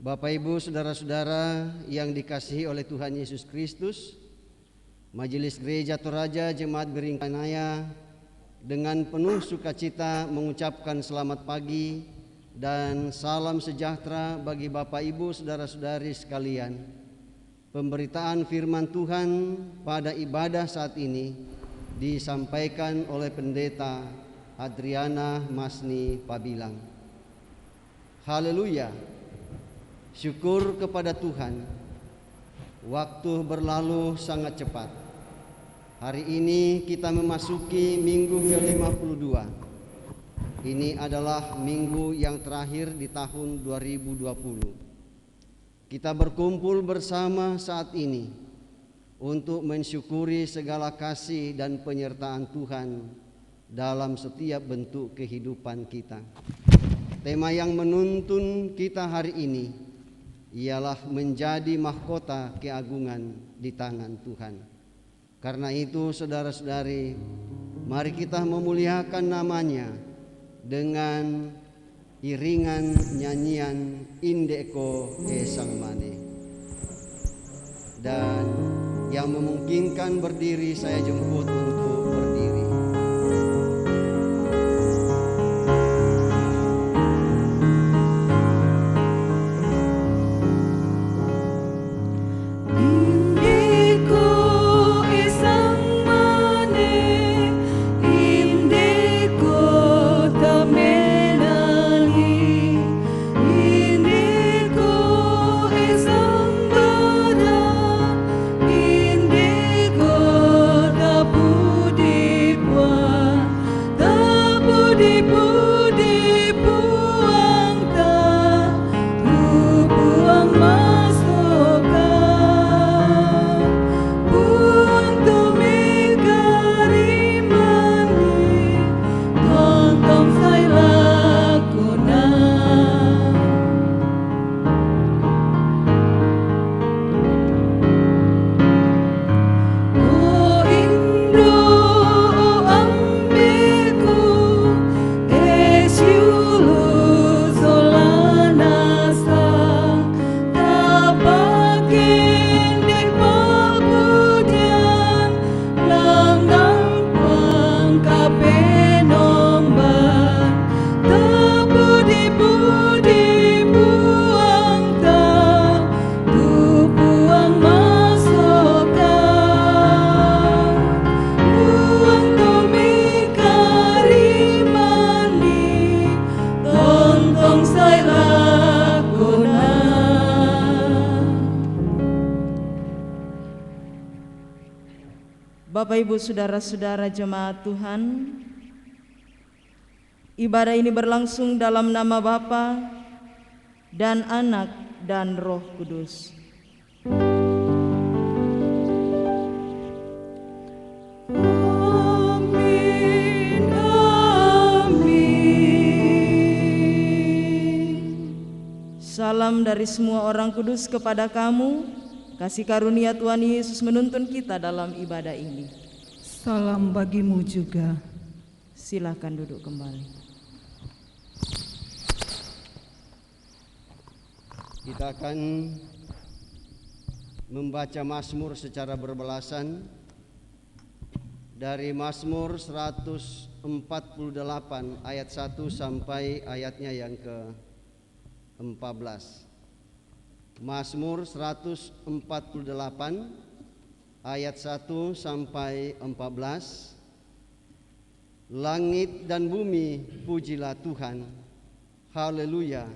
Bapak Ibu, saudara-saudara yang dikasihi oleh Tuhan Yesus Kristus, Majelis Gereja Toraja Jemaat Beringkanaya dengan penuh sukacita mengucapkan selamat pagi dan salam sejahtera bagi Bapak Ibu, saudara-saudari sekalian. Pemberitaan firman Tuhan pada ibadah saat ini disampaikan oleh Pendeta Adriana Masni Pabilang. Haleluya. Syukur kepada Tuhan. Waktu berlalu sangat cepat. Hari ini kita memasuki minggu ke-52. Ini adalah minggu yang terakhir di tahun 2020. Kita berkumpul bersama saat ini untuk mensyukuri segala kasih dan penyertaan Tuhan dalam setiap bentuk kehidupan kita. Tema yang menuntun kita hari ini ialah menjadi mahkota keagungan di tangan Tuhan. Karena itu, saudara-saudari, mari kita memuliakan namanya dengan iringan nyanyian Indeko Sang Mane. Dan yang memungkinkan berdiri saya jemput untuk berdiri. Bapak Ibu saudara-saudara jemaat Tuhan, ibadah ini berlangsung dalam nama Bapa dan Anak dan Roh Kudus. Amin, amin. Salam dari semua orang kudus kepada kamu. Kasih karunia Tuhan Yesus menuntun kita dalam ibadah ini. Salam bagimu juga. Silakan duduk kembali. Kita akan membaca Mazmur secara berbelasan dari Mazmur 148 ayat 1 sampai ayatnya yang ke-14. Mazmur 148 ayat 1 sampai 14. Langit dan bumi pujilah Tuhan. Haleluya.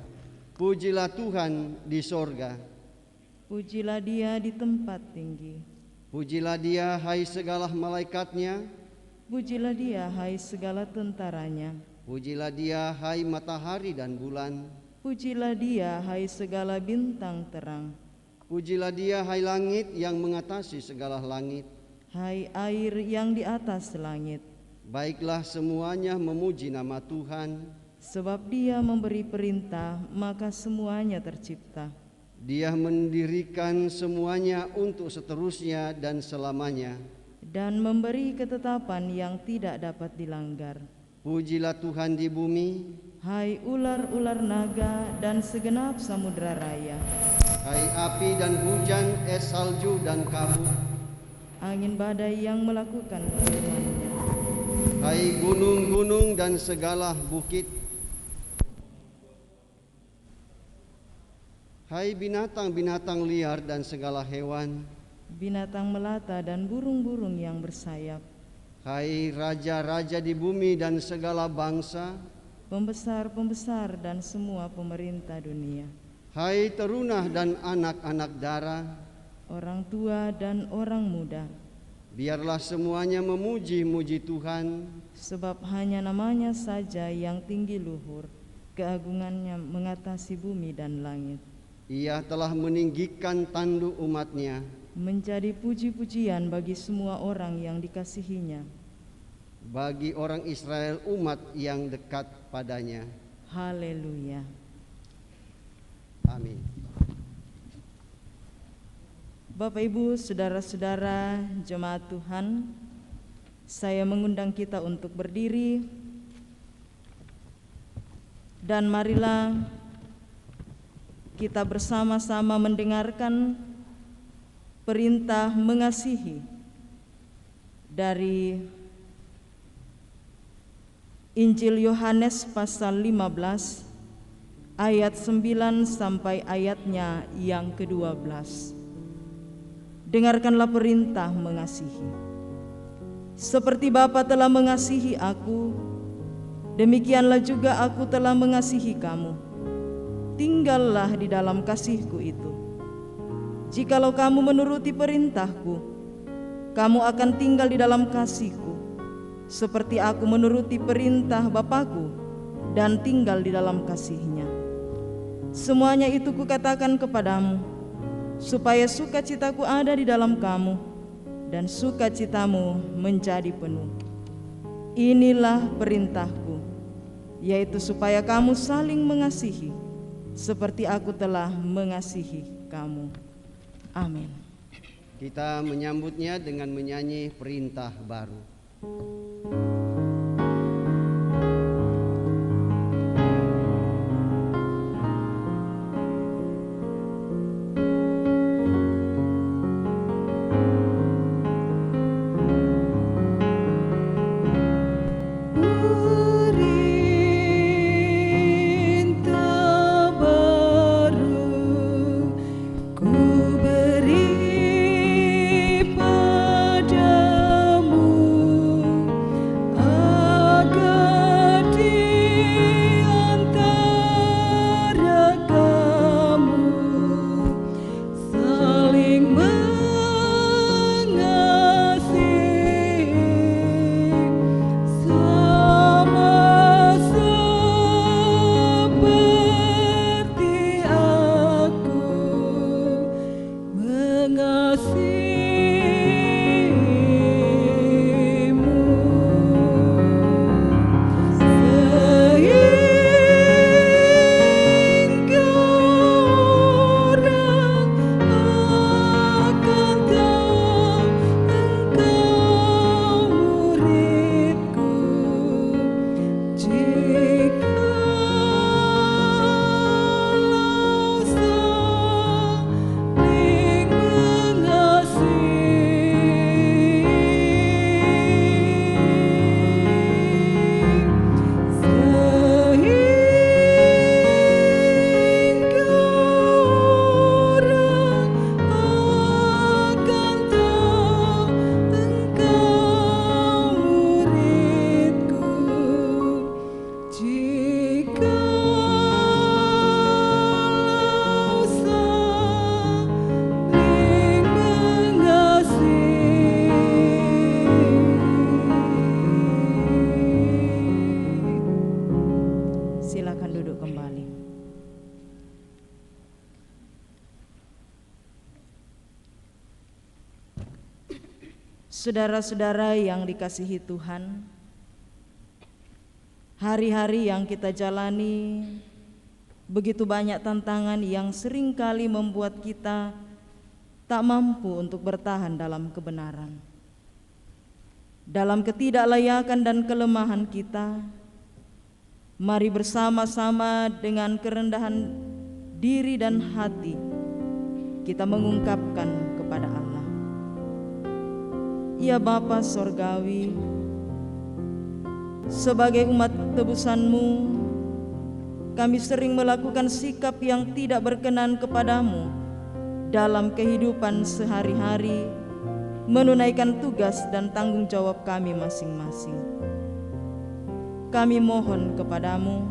Pujilah Tuhan di sorga. Pujilah Dia di tempat tinggi. Pujilah Dia hai segala malaikatnya. Pujilah Dia hai segala tentaranya. Pujilah Dia hai matahari dan bulan. Pujilah Dia hai segala bintang terang. Pujilah Dia hai langit yang mengatasi segala langit. Hai air yang di atas langit. Baiklah semuanya memuji nama Tuhan. Sebab Dia memberi perintah, maka semuanya tercipta. Dia mendirikan semuanya untuk seterusnya dan selamanya. Dan memberi ketetapan yang tidak dapat dilanggar. Pujilah Tuhan di bumi. Hai ular-ular naga dan segenap samudra raya, Hai api dan hujan, es salju dan kabut, angin badai yang melakukan firman-Nya. hai gunung-gunung dan segala bukit, hai binatang-binatang liar dan segala hewan, Binatang melata dan burung-burung yang bersayap, hai raja-raja di bumi dan segala bangsa, pembesar-pembesar dan semua pemerintah dunia, hai terunah dan anak-anak dara, orang tua dan orang muda, biarlah semuanya memuji-muji Tuhan, sebab hanya namanya saja yang tinggi luhur, keagungannya mengatasi bumi dan langit. Ia telah meninggikan tanduk umatnya, Menjadi puji-pujian bagi semua orang yang dikasihinya. bagi orang Israel umat yang dekat padanya. Haleluya. Amin. Bapak Ibu, saudara-saudara jemaat Tuhan, saya mengundang kita untuk berdiri dan marilah kita bersama-sama mendengarkan perintah mengasihi dari Injil Yohanes pasal 15 ayat 9 sampai ayatnya yang ke-12. Dengarkanlah perintah mengasihi. Seperti Bapa telah mengasihi aku, demikianlah juga aku telah mengasihi kamu. Tinggallah di dalam kasihku itu. Jikalau kamu menuruti perintahku, kamu akan tinggal di dalam kasihku, seperti aku menuruti perintah Bapakku dan tinggal di dalam kasihnya. Semuanya itu kukatakan kepadamu, supaya sukacitaku ada di dalam kamu, dan sukacitamu menjadi penuh. Inilah perintahku, yaitu supaya kamu saling mengasihi, seperti aku telah mengasihi kamu. Amin. Kita menyambutnya dengan menyanyi perintah baru. Saudara-saudara yang dikasihi Tuhan, hari-hari yang kita jalani begitu banyak tantangan yang seringkali membuat kita tak mampu untuk bertahan dalam kebenaran. Dalam ketidaklayakan dan kelemahan kita, Mari bersama-sama dengan kerendahan diri dan hati kita mengungkapkan kepada Allah. Ya Bapa Sorgawi, sebagai umat tebusan-Mu, kami sering melakukan sikap yang tidak berkenan kepadamu dalam kehidupan sehari-hari, menunaikan tugas dan tanggung jawab kami masing-masing. Kami mohon kepadamu,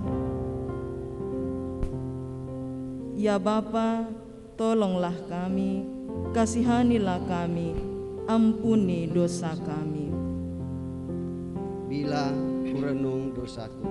ya Bapa, tolonglah kami, kasihanilah kami, ampuni dosa kami. Bila kurenung dosaku.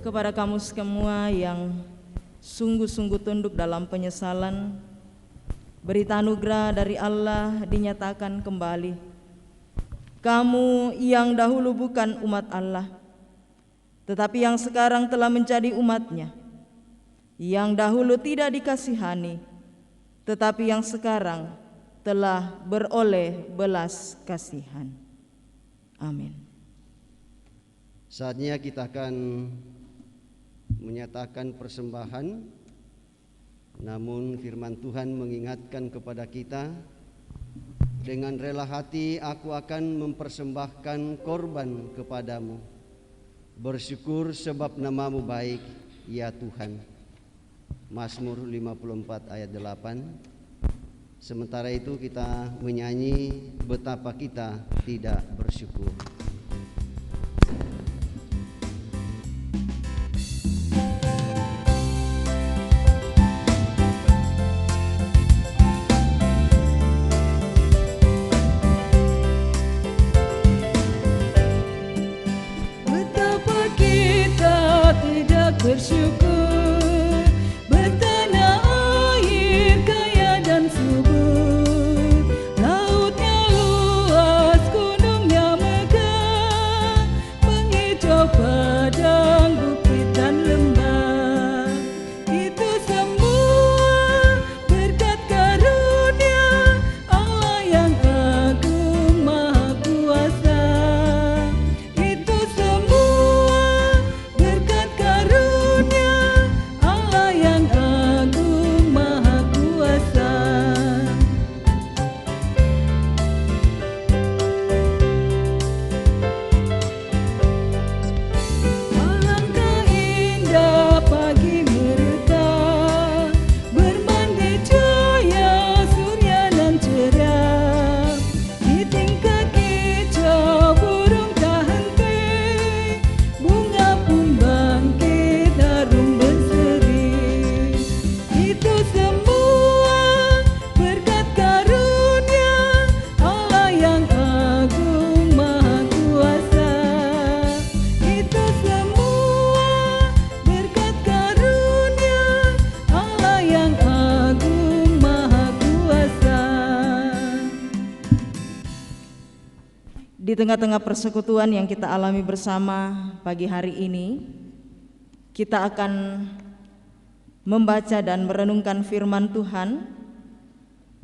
Kepada kamu semua yang sungguh-sungguh tunduk dalam penyesalan, berita anugerah dari Allah dinyatakan kembali. Kamu yang dahulu bukan umat Allah, tetapi yang sekarang telah menjadi umat-Nya, yang dahulu tidak dikasihani, tetapi yang sekarang telah beroleh belas kasihan. Amin. Saatnya kita akan menyatakan persembahan, namun firman Tuhan mengingatkan kepada kita, dengan rela hati aku akan mempersembahkan korban kepadamu, bersyukur sebab namamu baik, ya Tuhan. Mazmur 54 ayat 8. Sementara itu kita menyanyi betapa kita tidak bersyukur. Betapa kita tidak bersyukur, bertanah air kaya dan subur, lautnya luas, gunungnya megah, menghijau padang, bukit dan lembah. Itu semua berkat karunia Allah yang agung maha kuasa. Itu semua berkat karunia Allah yang agung maha kuasa. Alangkah indah pagi mereka, bermandi cahaya surya dan cerah. Di tingkat hijau burung tak henti, bunga pun bangkit harum berseri. Itu semua berkat karunia Allah yang agung maha kuasa. Itu semua berkat karunia Allah yang agung maha kuasa. Di tengah-tengah persekutuan yang kita alami bersama pagi hari ini, kita akan membaca dan merenungkan firman Tuhan.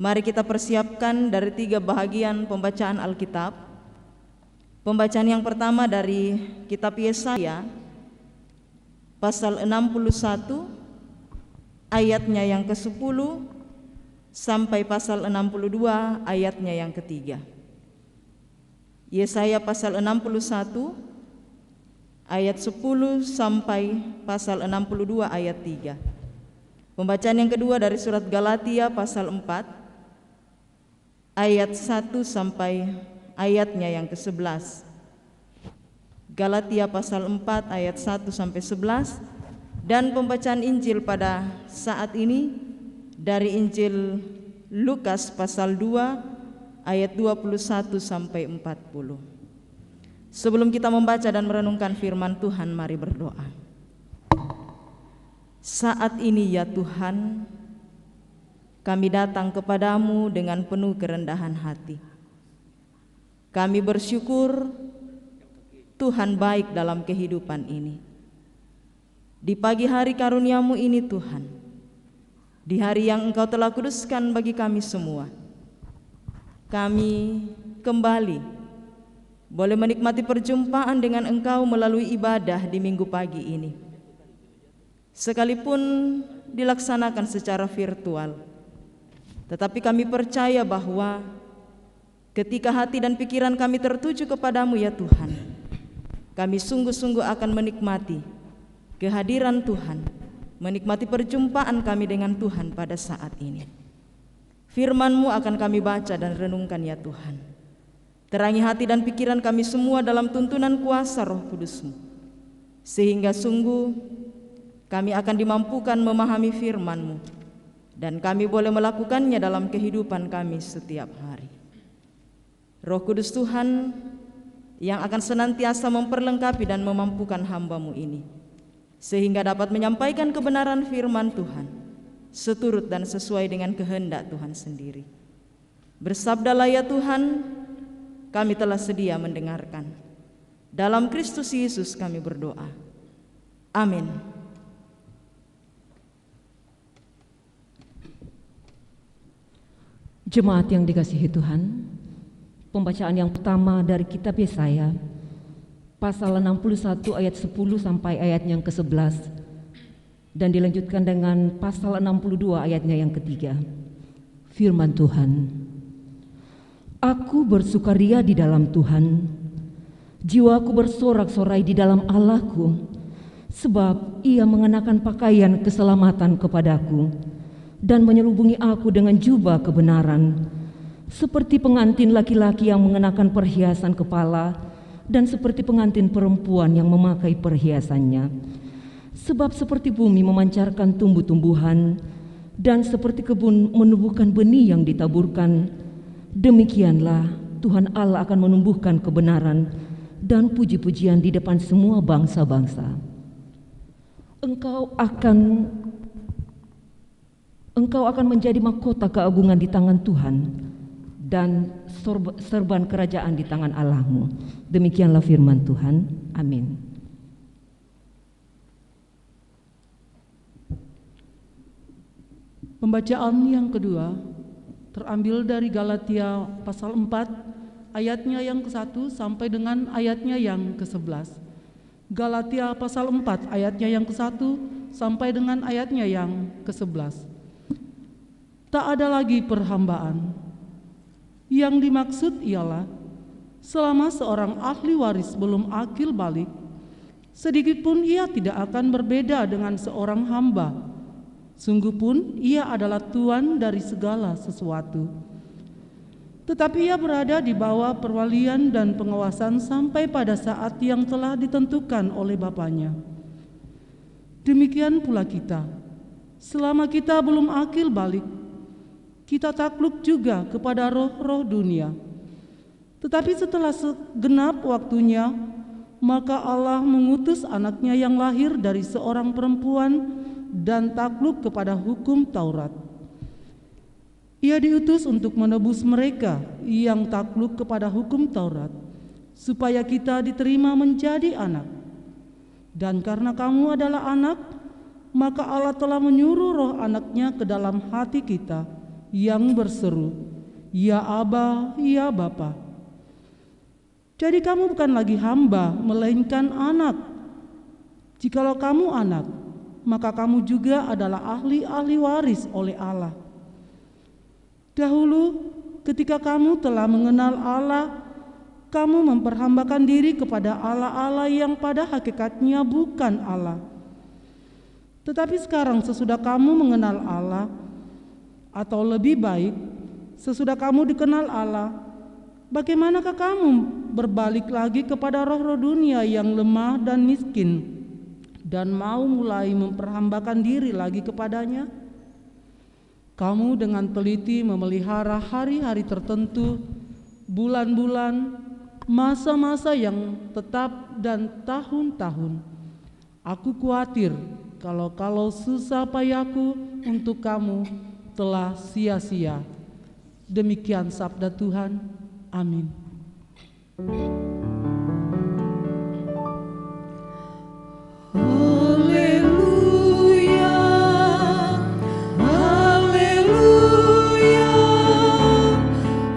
Mari kita persiapkan dari 3 bahagian pembacaan Alkitab. Pembacaan yang pertama dari kitab Yesaya pasal 61 ayatnya yang ke-10 sampai pasal 62 ayatnya yang ketiga. Yesaya pasal 61 ayat 10 sampai pasal 62 ayat 3. Pembacaan yang kedua dari surat Galatia pasal 4 ayat 1 sampai ayatnya yang ke-11. Galatia pasal 4 ayat 1 sampai 11. Dan pembacaan Injil pada saat ini dari Injil Lukas pasal 2 ayat 21 sampai 40. Sebelum kita membaca dan merenungkan firman Tuhan, mari berdoa. Saat ini ya Tuhan, kami datang kepadamu dengan penuh kerendahan hati. Kami bersyukur Tuhan baik dalam kehidupan ini. Di pagi hari karuniamu ini Tuhan, di hari yang Engkau telah kuduskan bagi kami semua, kami kembali boleh menikmati perjumpaan dengan Engkau melalui ibadah di minggu pagi ini. Sekalipun dilaksanakan secara virtual, tetapi kami percaya bahwa ketika hati dan pikiran kami tertuju kepadamu ya Tuhan, kami sungguh-sungguh akan menikmati kehadiran Tuhan, menikmati perjumpaan kami dengan Tuhan pada saat ini. Firman-Mu akan kami baca dan renungkan ya Tuhan. Terangi hati dan pikiran kami semua dalam tuntunan kuasa Roh Kudus-Mu, sehingga sungguh kami akan dimampukan memahami firman-Mu, dan kami boleh melakukannya dalam kehidupan kami setiap hari. Roh Kudus Tuhan yang akan senantiasa memperlengkapi dan memampukan hamba-Mu ini, sehingga dapat menyampaikan kebenaran firman Tuhan seturut dan sesuai dengan kehendak Tuhan sendiri. Bersabdalah ya Tuhan, kami telah sedia mendengarkan. Dalam Kristus Yesus kami berdoa. Amin. Jemaat yang dikasihi Tuhan, pembacaan yang pertama dari kitab Yesaya pasal 61 ayat 10 sampai ayatnya yang ke-11, dan dilanjutkan dengan pasal 62 ayatnya yang ketiga. Firman Tuhan, aku bersukaria di dalam Tuhan, jiwaku bersorak-sorai di dalam Allahku, sebab Ia mengenakan pakaian keselamatan kepadaku dan menyelubungi aku dengan jubah kebenaran, seperti pengantin laki-laki yang mengenakan perhiasan kepala dan seperti pengantin perempuan yang memakai perhiasannya. Sebab seperti bumi memancarkan tumbuh-tumbuhan dan seperti kebun menumbuhkan benih yang ditaburkan, demikianlah Tuhan Allah akan menumbuhkan kebenaran dan puji-pujian di depan semua bangsa-bangsa. Engkau akan menjadi mahkota keagungan di tangan Tuhan dan serban kerajaan di tangan Allahmu. Demikianlah firman Tuhan. Amin. Pembacaan yang kedua terambil dari Galatia pasal 4 ayatnya yang ke-1 sampai dengan ayatnya yang ke-11. Galatia pasal 4 ayatnya yang ke-1 sampai dengan ayatnya yang ke-11. Tak ada lagi perhambaan. Yang dimaksud ialah selama seorang ahli waris belum akil balik, sedikitpun ia tidak akan berbeda dengan seorang hamba. Sungguh pun ia adalah tuan dari segala sesuatu. Tetapi ia berada di bawah perwalian dan pengawasan sampai pada saat yang telah ditentukan oleh Bapaknya. Demikian pula kita, selama kita belum akil balik, kita takluk juga kepada roh-roh dunia. Tetapi setelah segenap waktunya, maka Allah mengutus anaknya yang lahir dari seorang perempuan dan takluk kepada hukum Taurat. Ia diutus untuk menebus mereka yang takluk kepada hukum Taurat, supaya kita diterima menjadi anak. Dan karena kamu adalah anak, maka Allah telah menyuruh roh anaknya ke dalam hati kita, yang berseru, ya Aba, ya Bapa. Jadi kamu bukan lagi hamba, melainkan anak. Jikalau kamu anak, maka kamu juga adalah ahli waris oleh Allah. Dahulu ketika kamu telah mengenal Allah, kamu memperhambakan diri kepada Allah-Allah yang pada hakikatnya bukan Allah. Tetapi sekarang sesudah kamu mengenal Allah, atau lebih baik, sesudah kamu dikenal Allah, bagaimanakah kamu berbalik lagi kepada roh-roh dunia yang lemah dan miskin dan mau mulai memperhambakan diri lagi kepadanya? Kamu dengan teliti memelihara hari-hari tertentu, bulan-bulan, masa-masa yang tetap dan tahun-tahun. Aku khawatir kalau susah payahku untuk kamu telah sia-sia. Demikian sabda Tuhan. Amin. Haleluya, haleluya,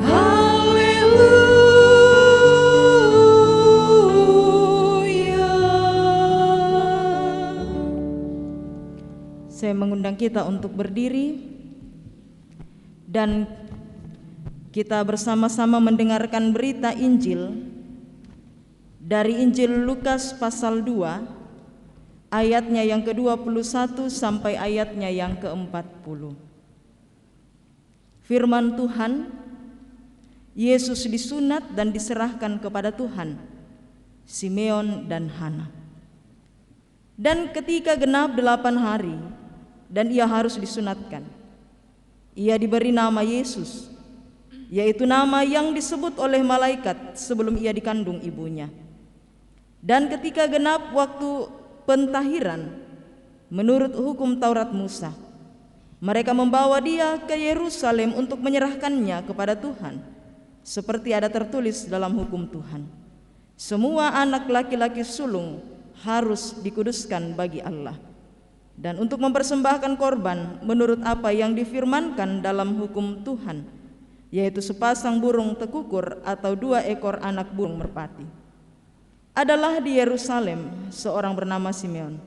haleluya. Saya mengundang kita untuk berdiri dan kita bersama-sama mendengarkan berita Injil dari Injil Lukas pasal 2 ayatnya yang ke-21 sampai ayatnya yang ke-40. Firman Tuhan, Yesus disunat dan diserahkan kepada Tuhan, Simeon dan Hana. Dan ketika genap 8 hari dan ia harus disunatkan, ia diberi nama Yesus, yaitu nama yang disebut oleh malaikat sebelum ia dikandung ibunya. Dan ketika genap waktu pentahiran menurut hukum Taurat Musa, mereka membawa dia ke Yerusalem untuk menyerahkannya kepada Tuhan, seperti ada tertulis dalam hukum Tuhan. Semua anak laki-laki sulung harus dikuduskan bagi Allah, dan untuk mempersembahkan korban menurut apa yang difirmankan dalam hukum Tuhan, yaitu sepasang burung tekukur atau 2 ekor anak burung merpati. adalah di Yerusalem seorang bernama Simeon.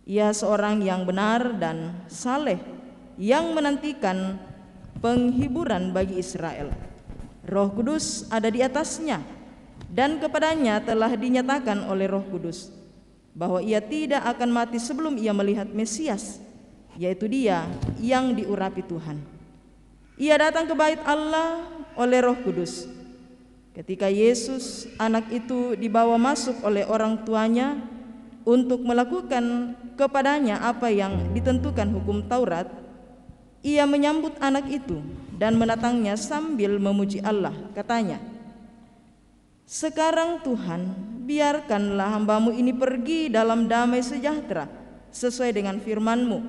Ia seorang yang benar dan saleh, yang menantikan penghiburan bagi Israel. Roh Kudus ada di atasnya, dan kepadanya telah dinyatakan oleh Roh Kudus bahwa ia tidak akan mati sebelum ia melihat Mesias, yaitu Dia yang diurapi Tuhan. Ia datang ke bait Allah oleh Roh Kudus. Ketika Yesus, anak itu, dibawa masuk oleh orang tuanya untuk melakukan kepadanya apa yang ditentukan hukum Taurat, ia menyambut anak itu dan menatangnya sambil memuji Allah. Katanya, "Sekarang Tuhan, biarkanlah hambamu ini pergi dalam damai sejahtera sesuai dengan firman-Mu,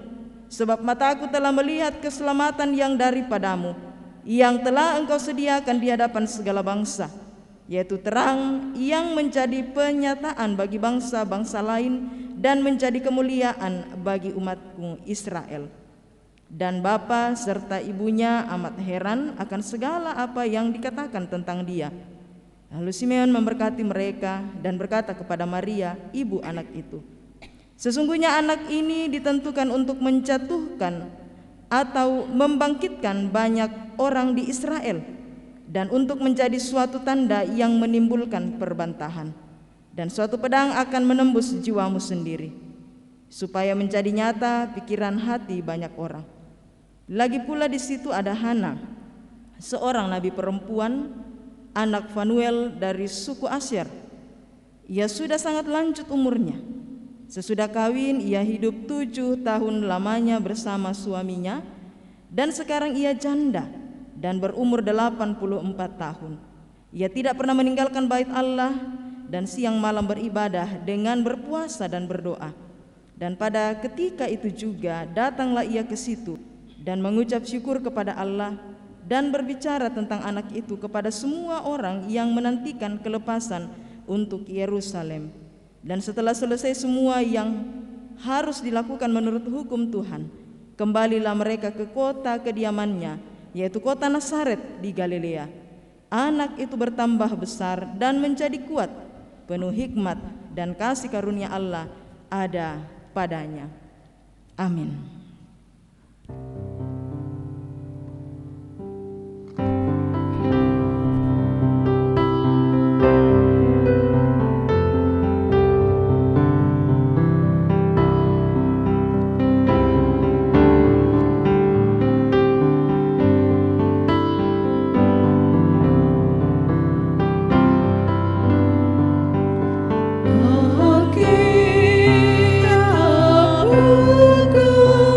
sebab mataku telah melihat keselamatan yang daripadamu, yang telah Engkau sediakan di hadapan segala bangsa, yaitu terang yang menjadi penyataan bagi bangsa-bangsa lain dan menjadi kemuliaan bagi umatku Israel." Dan bapa serta ibunya amat heran akan segala apa yang dikatakan tentang dia. Lalu Simeon memberkati mereka dan berkata kepada Maria, ibu anak itu, "Sesungguhnya anak ini ditentukan untuk menjatuhkan atau membangkitkan banyak orang di Israel, dan untuk menjadi suatu tanda yang menimbulkan perbantahan, dan suatu pedang akan menembus jiwamu sendiri, supaya menjadi nyata pikiran hati banyak orang." Lagi pula di situ ada Hana, seorang nabi perempuan, anak Fanuel dari suku Asyer. Ia sudah sangat lanjut umurnya. Sesudah kawin ia hidup 7 tahun lamanya bersama suaminya, dan sekarang ia janda dan berumur 84 tahun. Ia tidak pernah meninggalkan bait Allah dan siang malam beribadah dengan berpuasa dan berdoa. Dan pada ketika itu juga datanglah ia ke situ dan mengucap syukur kepada Allah dan berbicara tentang anak itu kepada semua orang yang menantikan kelepasan untuk Yerusalem. Dan setelah selesai semua yang harus dilakukan menurut hukum Tuhan, kembalilah mereka ke kota kediamannya, yaitu kota Nazaret di Galilea. Anak itu bertambah besar dan menjadi kuat, penuh hikmat, dan kasih karunia Allah ada padanya. Amin. Alkitab buku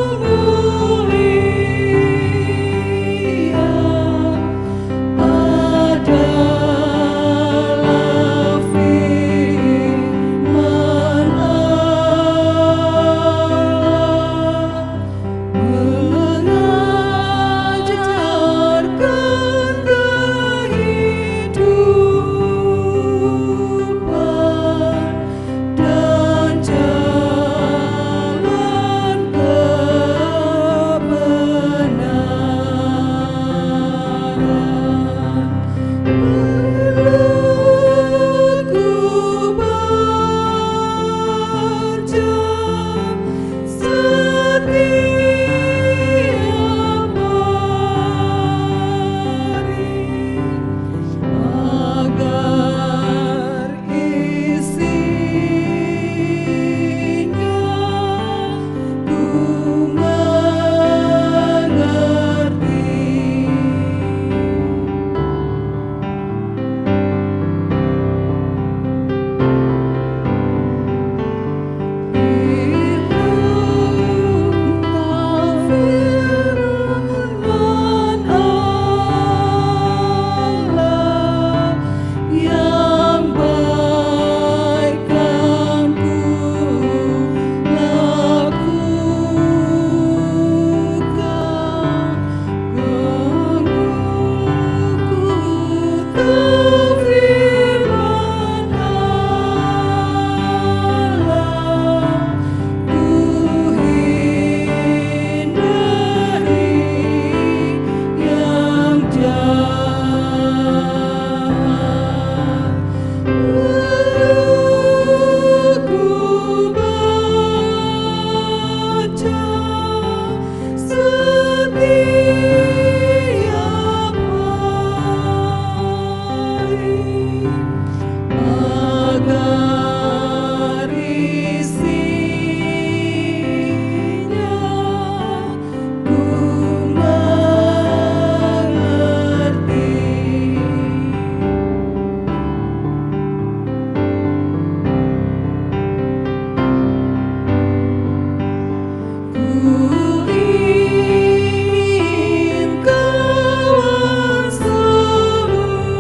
ingin kawan semua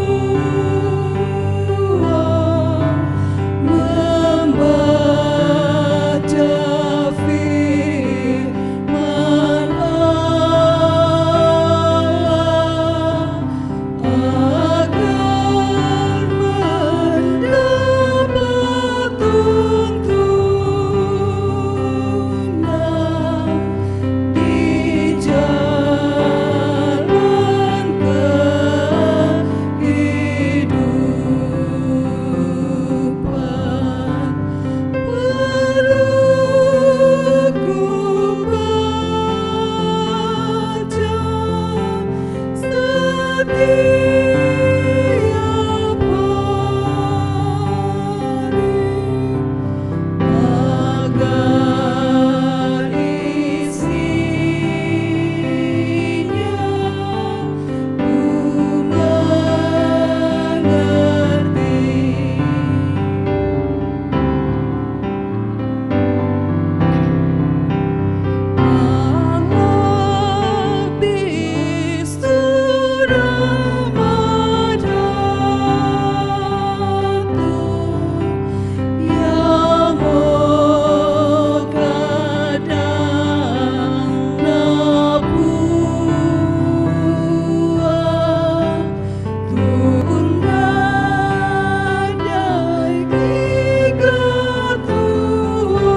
membaca firman Allah agar mendapat tuntunan di jalan kehidupan. Perlu ku baca setiap hari agar isinya ku mengerti. Allah bisu Ramadhan yang kadang nabuah tunai tiga tua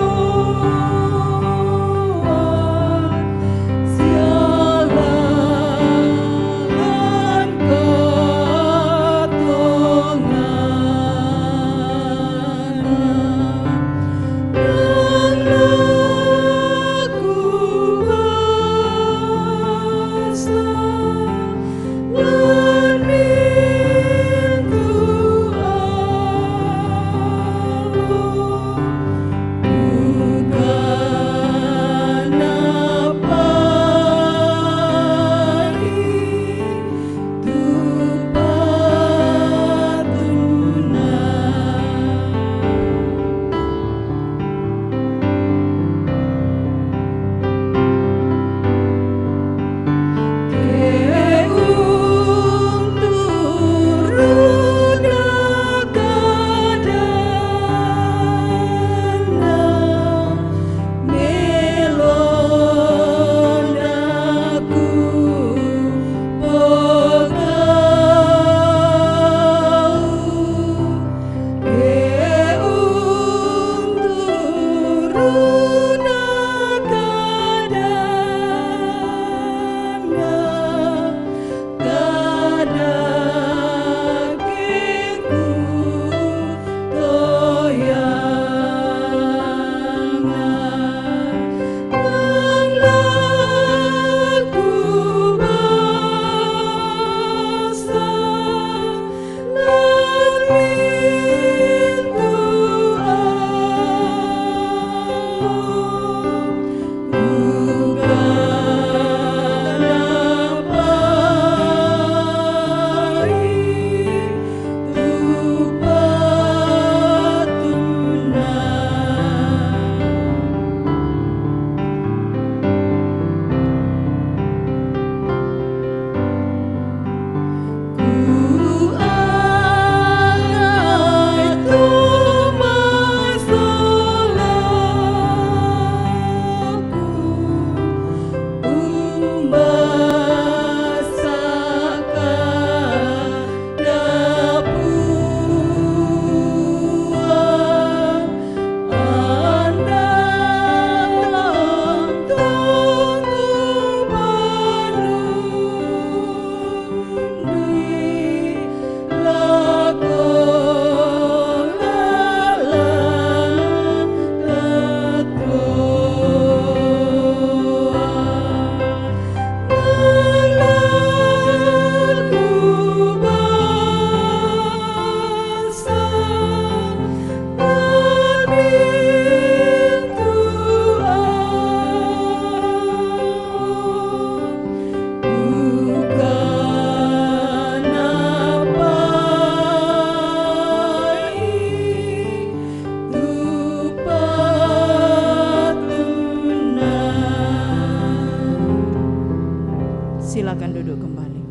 Silakan duduk kembali.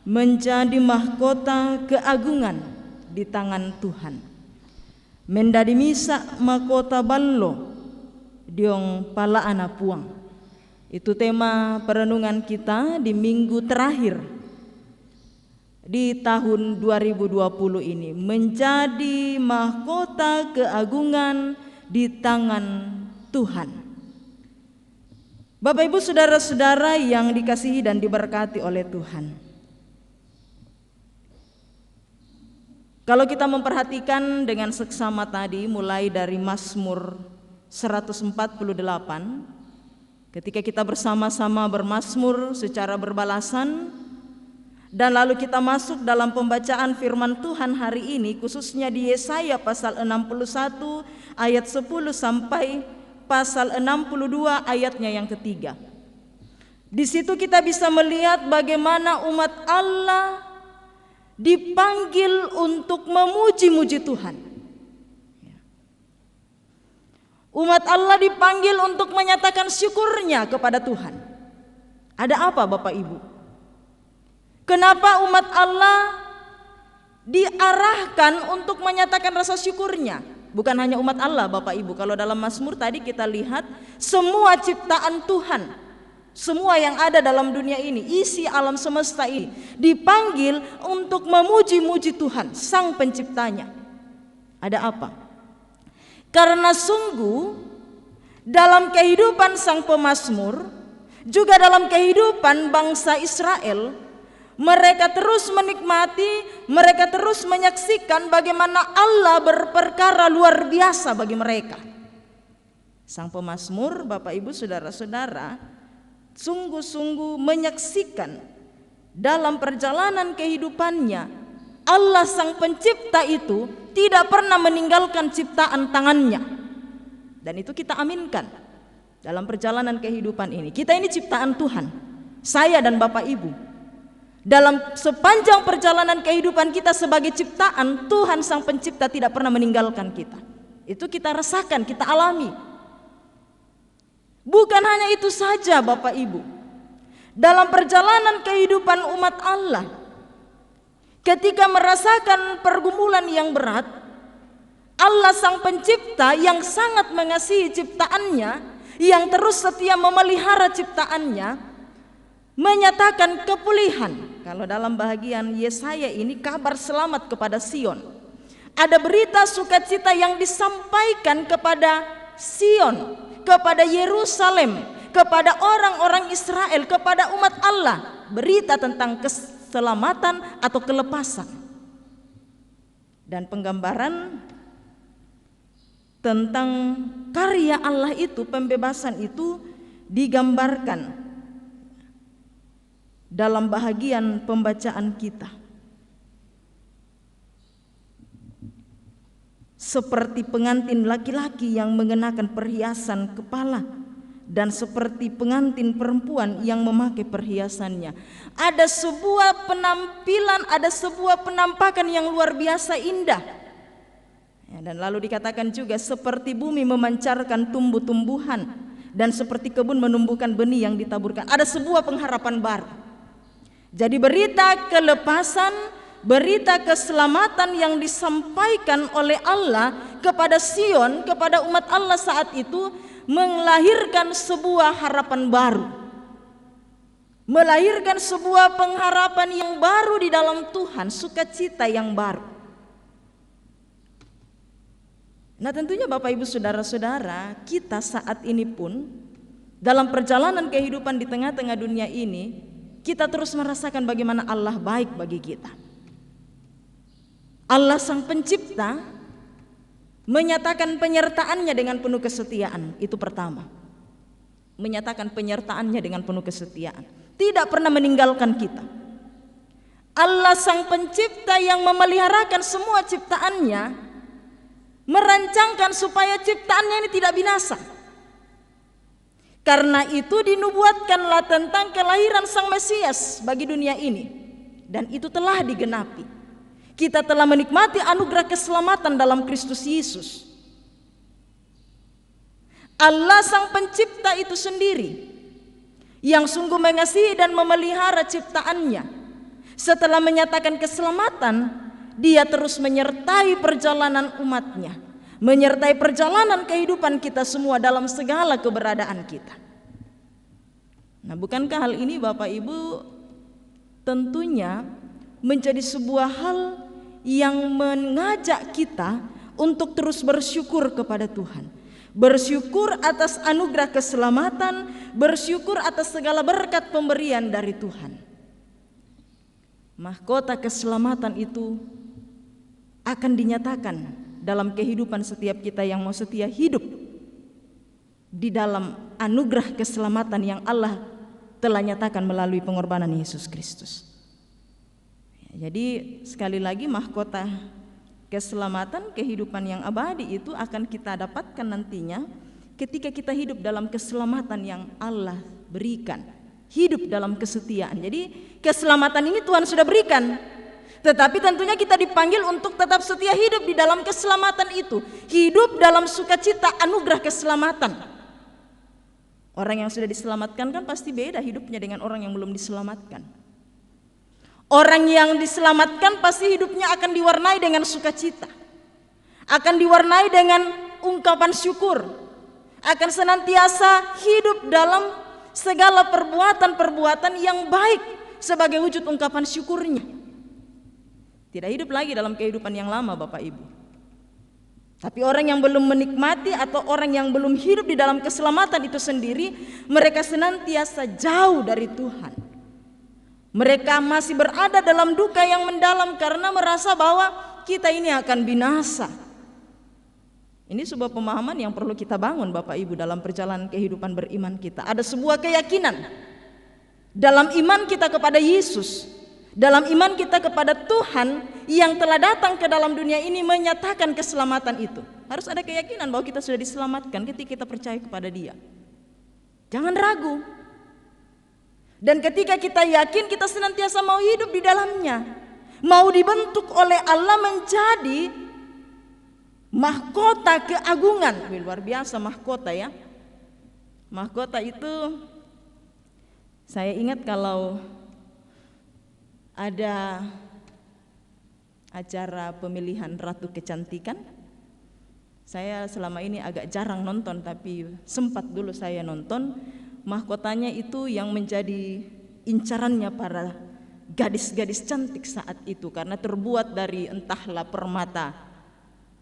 Menjadi mahkota keagungan di tangan Tuhan. Mendadi misa mahkota ballo diong pala ana puang. Itu tema perenungan kita di minggu terakhir di tahun 2020 ini. Menjadi mahkota keagungan di tangan Tuhan. Bapak Ibu saudara-saudara yang dikasihi dan diberkati oleh Tuhan. Kalau kita memperhatikan dengan seksama tadi mulai dari Mazmur 148, ketika kita bersama-sama bermazmur secara berbalasan, dan lalu kita masuk dalam pembacaan firman Tuhan hari ini, khususnya di Yesaya pasal 61 ayat 10 sampai pasal 62 ayatnya yang ketiga. Di situ kita bisa melihat bagaimana umat Allah dipanggil untuk memuji-muji Tuhan. Umat Allah dipanggil untuk menyatakan syukurnya kepada Tuhan. Ada apa Bapak Ibu? Kenapa umat Allah diarahkan untuk menyatakan rasa syukurnya? Bukan hanya umat Allah Bapak Ibu. Kalau dalam Mazmur tadi kita lihat semua ciptaan Tuhan, semua yang ada dalam dunia ini, isi alam semesta ini dipanggil untuk memuji-muji Tuhan, Sang Penciptanya. Ada apa? Karena sungguh dalam kehidupan sang pemazmur, juga dalam kehidupan bangsa Israel, mereka terus menikmati, mereka terus menyaksikan bagaimana Allah berperkara luar biasa bagi mereka. Sang pemazmur, Bapak Ibu saudara-saudara, sungguh-sungguh menyaksikan dalam perjalanan kehidupannya Allah Sang Pencipta itu tidak pernah meninggalkan ciptaan tangannya. Dan itu kita aminkan dalam perjalanan kehidupan ini. Kita ini ciptaan Tuhan, saya dan Bapak Ibu. Dalam sepanjang perjalanan kehidupan kita sebagai ciptaan, Tuhan Sang Pencipta tidak pernah meninggalkan kita. Itu kita rasakan, kita alami. Bukan hanya itu saja Bapak Ibu. Dalam perjalanan kehidupan umat Allah, ketika merasakan pergumulan yang berat, Allah Sang Pencipta yang sangat mengasihi ciptaannya, yang terus setia memelihara ciptaannya, menyatakan kepulihan. Kalau dalam bahagian Yesaya ini kabar selamat kepada Sion. Ada berita sukacita yang disampaikan kepada Sion, kepada Yerusalem, kepada orang-orang Israel, kepada umat Allah, berita tentang keselamatan atau kelepasan. Dan penggambaran tentang karya Allah itu, pembebasan itu digambarkan dalam bahagian pembacaan kita. Seperti pengantin laki-laki yang mengenakan perhiasan kepala, dan seperti pengantin perempuan yang memakai perhiasannya. Ada sebuah penampilan, ada sebuah penampakan yang luar biasa indah. Ya, dan lalu dikatakan juga seperti bumi memancarkan tumbuh-tumbuhan, dan seperti kebun menumbuhkan benih yang ditaburkan. Ada sebuah pengharapan baru. Jadi berita kelepasan, berita keselamatan yang disampaikan oleh Allah kepada Sion, kepada umat Allah saat itu, melahirkan sebuah harapan baru, melahirkan sebuah pengharapan yang baru di dalam Tuhan, sukacita yang baru. Nah tentunya Bapak Ibu saudara-saudara, kita saat ini pun dalam perjalanan kehidupan di tengah-tengah dunia ini, kita terus merasakan bagaimana Allah baik bagi kita. Allah Sang Pencipta menyatakan penyertaannya dengan penuh kesetiaan. Itu pertama, menyatakan penyertaannya dengan penuh kesetiaan, tidak pernah meninggalkan kita. Allah Sang Pencipta yang memeliharakan semua ciptaannya, merancangkan supaya ciptaannya ini tidak binasa. Karena itu dinubuatkanlah tentang kelahiran Sang Mesias bagi dunia ini, dan itu telah digenapi. Kita telah menikmati anugerah keselamatan dalam Kristus Yesus. Allah sang pencipta itu sendiri yang sungguh mengasihi dan memelihara ciptaannya. Setelah menyatakan keselamatan, Dia terus menyertai perjalanan umatnya, menyertai perjalanan kehidupan kita semua dalam segala keberadaan kita. Nah, bukankah hal ini Bapak Ibu tentunya menjadi sebuah hal yang mengajak kita untuk terus bersyukur kepada Tuhan, bersyukur atas anugerah keselamatan, bersyukur atas segala berkat pemberian dari Tuhan. Mahkota keselamatan itu akan dinyatakan dalam kehidupan setiap kita yang mau setia hidup di dalam anugerah keselamatan yang Allah telah nyatakan melalui pengorbanan Yesus Kristus. Jadi sekali lagi, mahkota keselamatan kehidupan yang abadi itu akan kita dapatkan nantinya ketika kita hidup dalam keselamatan yang Allah berikan, hidup dalam kesetiaan. Jadi keselamatan ini Tuhan sudah berikan, tetapi tentunya kita dipanggil untuk tetap setia hidup di dalam keselamatan itu, hidup dalam sukacita anugerah keselamatan. Orang yang sudah diselamatkan kan pasti beda hidupnya dengan orang yang belum diselamatkan. Orang yang diselamatkan pasti hidupnya akan diwarnai dengan sukacita, akan diwarnai dengan ungkapan syukur, akan senantiasa hidup dalam segala perbuatan-perbuatan yang baik sebagai wujud ungkapan syukurnya. Tidak hidup lagi dalam kehidupan yang lama, Bapak Ibu. Tapi orang yang belum menikmati atau orang yang belum hidup di dalam keselamatan itu sendiri, mereka senantiasa jauh dari Tuhan. Mereka masih berada dalam duka yang mendalam karena merasa bahwa kita ini akan binasa. Ini sebuah pemahaman yang perlu kita bangun, Bapak Ibu, dalam perjalanan kehidupan beriman kita. Ada sebuah keyakinan dalam iman kita kepada Yesus, dalam iman kita kepada Tuhan yang telah datang ke dalam dunia ini menyatakan keselamatan itu. Harus ada keyakinan bahwa kita sudah diselamatkan ketika kita percaya kepada Dia. Jangan ragu. Dan ketika kita yakin, kita senantiasa mau hidup di dalamnya, mau dibentuk oleh Allah menjadi mahkota keagungan. Luar biasa mahkota ya. Mahkota itu, saya ingat kalau ada acara pemilihan Ratu Kecantikan, saya selama ini agak jarang nonton, tapi sempat dulu saya nonton. Mahkotanya itu yang menjadi incarannya para gadis-gadis cantik saat itu, karena terbuat dari entahlah permata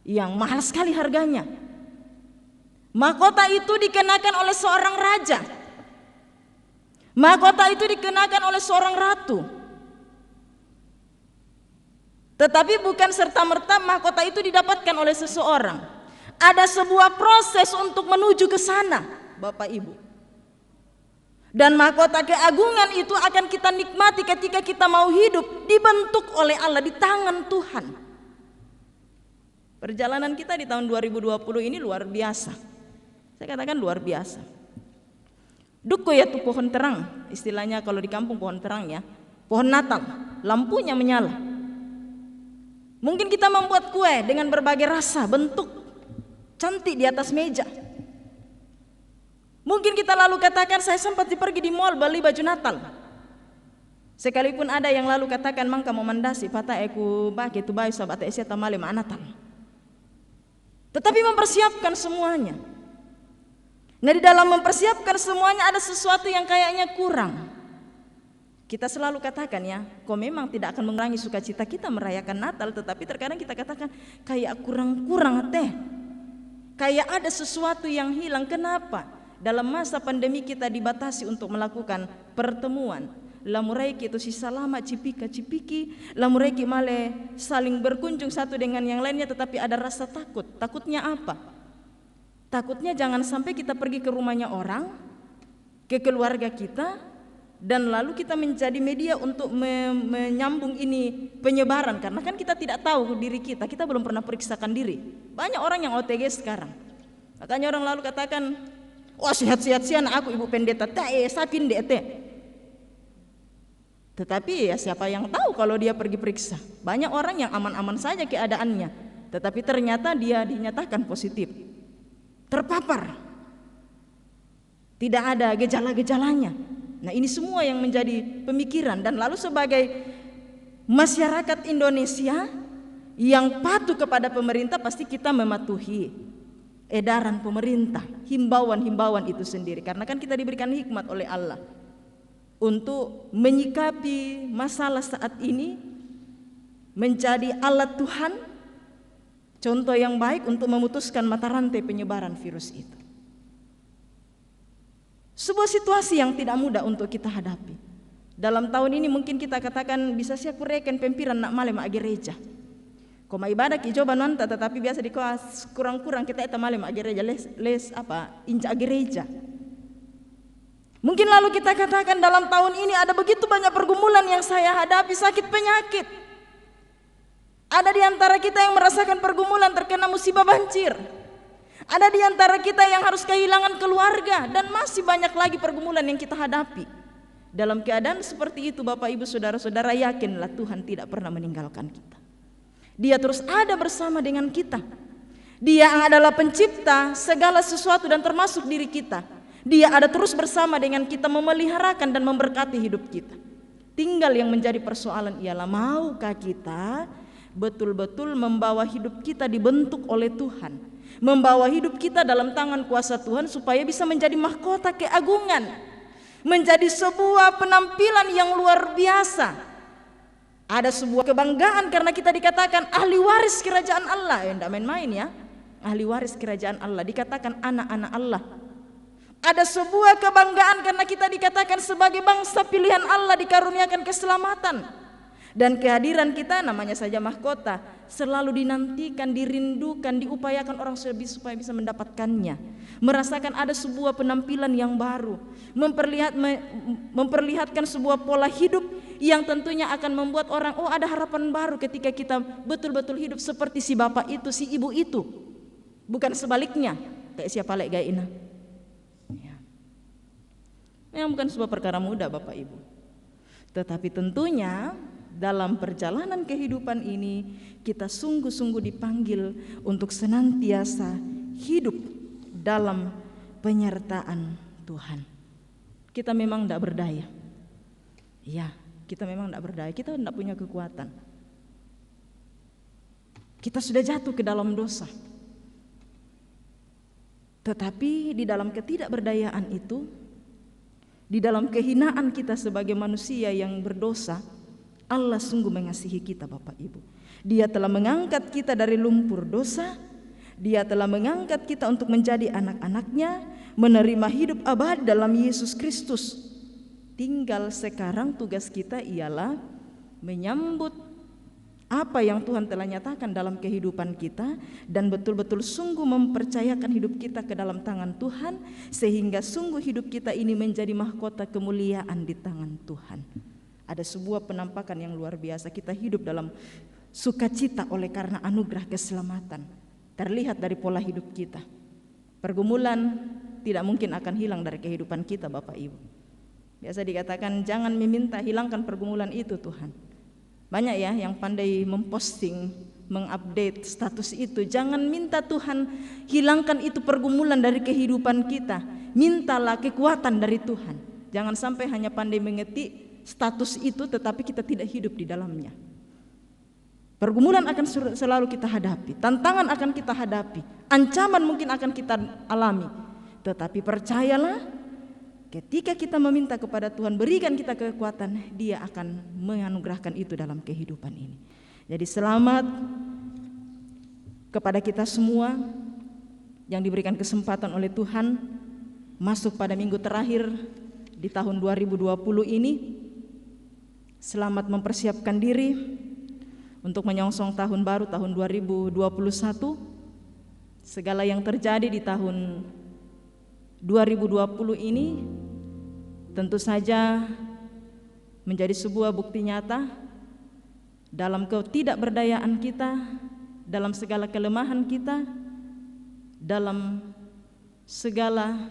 yang mahal sekali harganya. Mahkota itu dikenakan oleh seorang raja, mahkota itu dikenakan oleh seorang ratu. Tetapi bukan serta-merta mahkota itu didapatkan oleh seseorang. Ada sebuah proses untuk menuju ke sana, Bapak Ibu. Dan mahkota keagungan itu akan kita nikmati ketika kita mau hidup dibentuk oleh Allah di tangan Tuhan. Perjalanan kita di tahun 2020 ini luar biasa. Saya katakan luar biasa. Duko ya tuh pohon terang, istilahnya kalau di kampung pohon terang ya, pohon Natal, lampunya menyala. Mungkin kita membuat kue dengan berbagai rasa, bentuk, cantik di atas meja. Mungkin kita lalu katakan, saya sempat pergi di mall beli baju Natal. Sekalipun ada yang lalu katakan, mangka mau mandasi, pata aku bagi tu bayi sahabat esya tamale ma Natal. Tetapi mempersiapkan semuanya. Nah, di dalam mempersiapkan semuanya ada sesuatu yang kayaknya kurang. Kita selalu katakan ya, kok memang tidak akan mengurangi sukacita kita merayakan Natal, tetapi terkadang kita katakan kayak kurang-kurang teh. Kayak ada sesuatu yang hilang. Kenapa? Dalam masa pandemi kita dibatasi untuk melakukan pertemuan. Lamureki itu sisa lama cipika-cipiki, lamureki male saling berkunjung satu dengan yang lainnya, tetapi ada rasa takut. Takutnya apa? Takutnya jangan sampai kita pergi ke rumahnya orang, ke keluarga kita, dan lalu kita menjadi media untuk menyambung ini penyebaran. Karena kan kita tidak tahu diri kita belum pernah periksakan diri. Banyak orang yang OTG sekarang. Makanya orang lalu katakan, wah sehat-sehat sih anak aku ibu pendeta, sapin dete. Tetapi ya siapa yang tahu kalau dia pergi periksa. Banyak orang yang aman-aman saja keadaannya, tetapi ternyata dia dinyatakan positif, terpapar. Tidak ada gejala-gejalanya. Nah, ini semua yang menjadi pemikiran. Dan lalu sebagai masyarakat Indonesia yang patuh kepada pemerintah, pasti kita mematuhi edaran pemerintah, himbauan-himbauan itu sendiri. Karena kan kita diberikan hikmat oleh Allah untuk menyikapi masalah saat ini, menjadi alat Tuhan, contoh yang baik untuk memutuskan mata rantai penyebaran virus itu. Sebuah situasi yang tidak mudah untuk kita hadapi. Dalam tahun ini mungkin kita katakan bisa siap kureken pempiran nak malem ag gereja. Koma ibadah ki coba nonton, tetapi biasa di kelas kurang-kurang kita eta malem ag gereja les inca gereja. Mungkin lalu kita katakan dalam tahun ini ada begitu banyak pergumulan yang saya hadapi, sakit penyakit. Ada di antara kita yang merasakan pergumulan terkena musibah banjir. Ada di antara kita yang harus kehilangan keluarga, dan masih banyak lagi pergumulan yang kita hadapi. Dalam keadaan seperti itu, Bapak Ibu Saudara-saudara, yakinlah Tuhan tidak pernah meninggalkan kita. Dia terus ada bersama dengan kita. Dia adalah pencipta segala sesuatu dan termasuk diri kita. Dia ada terus bersama dengan kita, memeliharakan dan memberkati hidup kita. Tinggal yang menjadi persoalan ialah maukah kita betul-betul membawa hidup kita dibentuk oleh Tuhan, membawa hidup kita dalam tangan kuasa Tuhan supaya bisa menjadi mahkota keagungan, menjadi sebuah penampilan yang luar biasa. Ada sebuah kebanggaan karena kita dikatakan ahli waris kerajaan Allah. Tidak main-main ya, ahli waris kerajaan Allah, dikatakan anak-anak Allah. Ada sebuah kebanggaan karena kita dikatakan sebagai bangsa pilihan Allah, dikaruniakan keselamatan. Dan kehadiran kita, namanya saja mahkota, selalu dinantikan, dirindukan, diupayakan orang supaya bisa mendapatkannya. Merasakan ada sebuah penampilan yang baru, memperlihatkan sebuah pola hidup yang tentunya akan membuat orang, oh ada harapan baru ketika kita betul-betul hidup seperti si bapak itu, si ibu itu. Bukan sebaliknya, kayak siapa lek gaina. Yang bukan sebuah perkara mudah Bapak Ibu. Tetapi tentunya dalam perjalanan kehidupan ini kita sungguh-sungguh dipanggil untuk senantiasa hidup dalam penyertaan Tuhan. Kita memang tidak berdaya. Ya, kita memang tidak berdaya, kita tidak punya kekuatan. Kita sudah jatuh ke dalam dosa. Tetapi di dalam ketidakberdayaan itu, di dalam kehinaan kita sebagai manusia yang berdosa, Allah sungguh mengasihi kita Bapak Ibu. Dia telah mengangkat kita dari lumpur dosa. Dia telah mengangkat kita untuk menjadi anak-anaknya, menerima hidup abadi dalam Yesus Kristus. Tinggal sekarang tugas kita ialah menyambut apa yang Tuhan telah nyatakan dalam kehidupan kita, dan betul-betul sungguh mempercayakan hidup kita ke dalam tangan Tuhan, sehingga sungguh hidup kita ini menjadi mahkota kemuliaan di tangan Tuhan. Ada sebuah penampakan yang luar biasa, kita hidup dalam sukacita oleh karena anugerah keselamatan. Terlihat dari pola hidup kita. Pergumulan tidak mungkin akan hilang dari kehidupan kita Bapak Ibu. Biasa dikatakan jangan meminta hilangkan pergumulan itu Tuhan. Banyak ya yang pandai memposting, mengupdate status itu. Jangan minta Tuhan hilangkan itu pergumulan dari kehidupan kita. Mintalah kekuatan dari Tuhan. Jangan sampai hanya pandai mengetik status itu tetapi kita tidak hidup di dalamnya. Pergumulan akan selalu kita hadapi, tantangan akan kita hadapi, ancaman mungkin akan kita alami. Tetapi percayalah, ketika kita meminta kepada Tuhan, berikan kita kekuatan, Dia akan menganugerahkan itu dalam kehidupan ini. Jadi selamat kepada kita semua yang diberikan kesempatan oleh Tuhan masuk pada minggu terakhir di tahun 2020 ini. Selamat mempersiapkan diri untuk menyongsong tahun baru, tahun 2021. Segala yang terjadi di tahun 2020 ini tentu saja menjadi sebuah bukti nyata dalam ketidakberdayaan kita, dalam segala kelemahan kita, dalam segala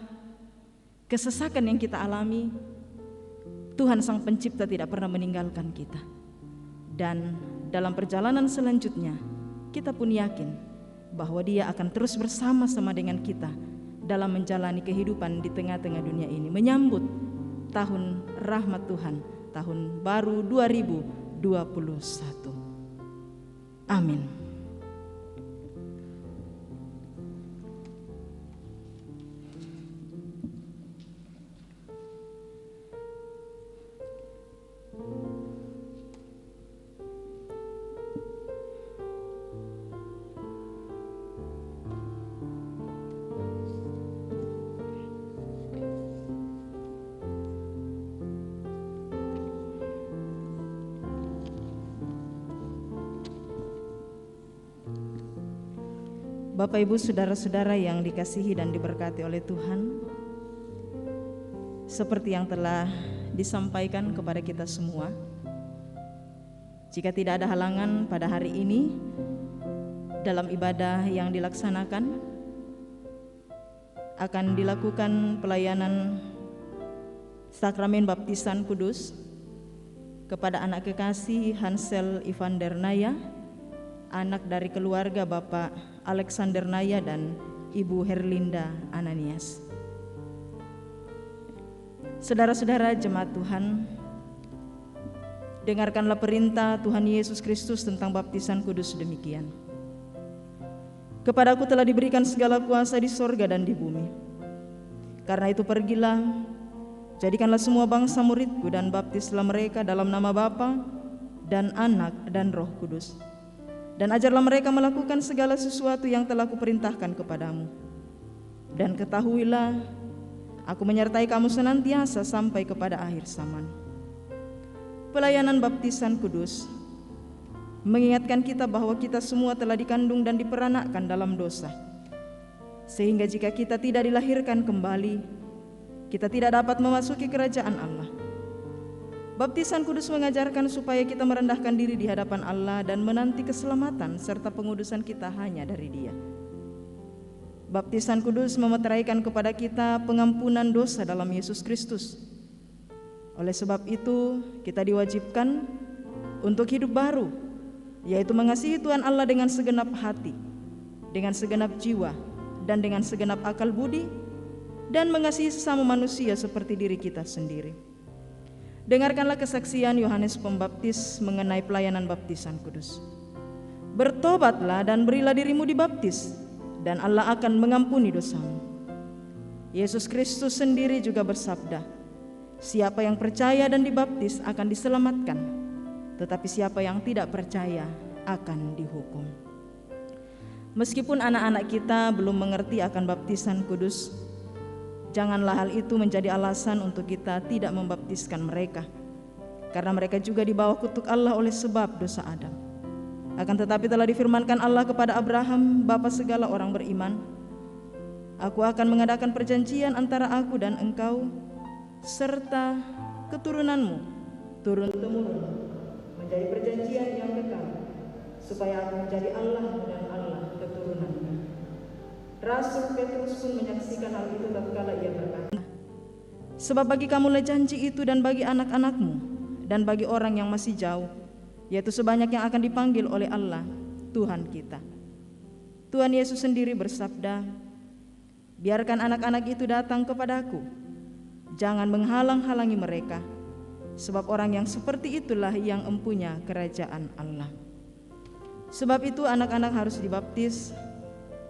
kesesakan yang kita alami. Tuhan Sang Pencipta tidak pernah meninggalkan kita. Dan dalam perjalanan selanjutnya kita pun yakin bahwa Dia akan terus bersama-sama dengan kita dalam menjalani kehidupan di tengah-tengah dunia ini, menyambut tahun rahmat Tuhan, tahun baru 2021. Amin. Bapak, Ibu, saudara-saudara yang dikasihi dan diberkati oleh Tuhan, seperti yang telah disampaikan kepada kita semua, jika tidak ada halangan pada hari ini dalam ibadah yang dilaksanakan, akan dilakukan pelayanan sakramen baptisan kudus kepada anak kekasih Hansel Ivander Naya, anak dari keluarga Bapak Alexander Naya dan Ibu Herlinda Ananias. Saudara-saudara jemaat Tuhan, dengarkanlah perintah Tuhan Yesus Kristus tentang baptisan kudus demikian. Kepadaku telah diberikan segala kuasa di sorga dan di bumi. Karena itu pergilah, jadikanlah semua bangsa muridku dan baptislah mereka dalam nama Bapa dan Anak dan Roh Kudus. Dan ajarlah mereka melakukan segala sesuatu yang telah kuperintahkan kepadamu. Dan ketahuilah, aku menyertai kamu senantiasa sampai kepada akhir zaman. Pelayanan baptisan kudus mengingatkan kita bahwa kita semua telah dikandung dan diperanakkan dalam dosa. Sehingga jika kita tidak dilahirkan kembali, kita tidak dapat memasuki kerajaan Allah. Baptisan kudus mengajarkan supaya kita merendahkan diri di hadapan Allah dan menanti keselamatan serta pengudusan kita hanya dari Dia. Baptisan kudus memeteraikan kepada kita pengampunan dosa dalam Yesus Kristus. Oleh sebab itu, kita diwajibkan untuk hidup baru, yaitu mengasihi Tuhan Allah dengan segenap hati, dengan segenap jiwa, dan dengan segenap akal budi, dan mengasihi sesama manusia seperti diri kita sendiri. Dengarkanlah kesaksian Yohanes Pembaptis mengenai pelayanan baptisan kudus. Bertobatlah dan berilah dirimu dibaptis, dan Allah akan mengampuni dosamu. Yesus Kristus sendiri juga bersabda, siapa yang percaya dan dibaptis akan diselamatkan, tetapi siapa yang tidak percaya akan dihukum. Meskipun anak-anak kita belum mengerti akan baptisan kudus, janganlah hal itu menjadi alasan untuk kita tidak membaptiskan mereka, karena mereka juga di bawah kutuk Allah oleh sebab dosa Adam. Akan tetapi telah difirmankan Allah kepada Abraham, bapa segala orang beriman, aku akan mengadakan perjanjian antara aku dan engkau, serta keturunanmu, turun-temurun, menjadi perjanjian yang kekal, supaya aku menjadi Allah dan Allah keturunanmu. Rasul Petrus pun menyaksikan hal itu tatkala ia berkata, sebab bagi kamulah janji itu dan bagi anak-anakmu dan bagi orang yang masih jauh, yaitu sebanyak yang akan dipanggil oleh Allah Tuhan kita. Tuhan Yesus sendiri bersabda, biarkan anak-anak itu datang kepadaku, jangan menghalang-halangi mereka, sebab orang yang seperti itulah yang empunya kerajaan Allah. Sebab itu anak-anak harus dibaptis,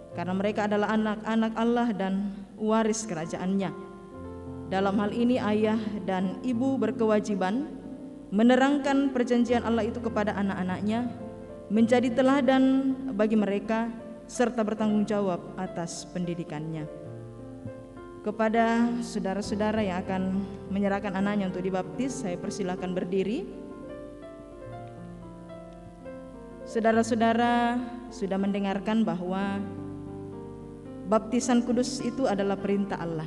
karena mereka adalah anak-anak Allah dan waris kerajaannya. Dalam hal ini ayah dan ibu berkewajiban menerangkan perjanjian Allah itu kepada anak-anaknya, menjadi teladan bagi mereka, serta bertanggung jawab atas pendidikannya. Kepada saudara-saudara yang akan menyerahkan anaknya untuk dibaptis, saya persilakan berdiri. Saudara-saudara sudah mendengarkan bahwa baptisan kudus itu adalah perintah Allah.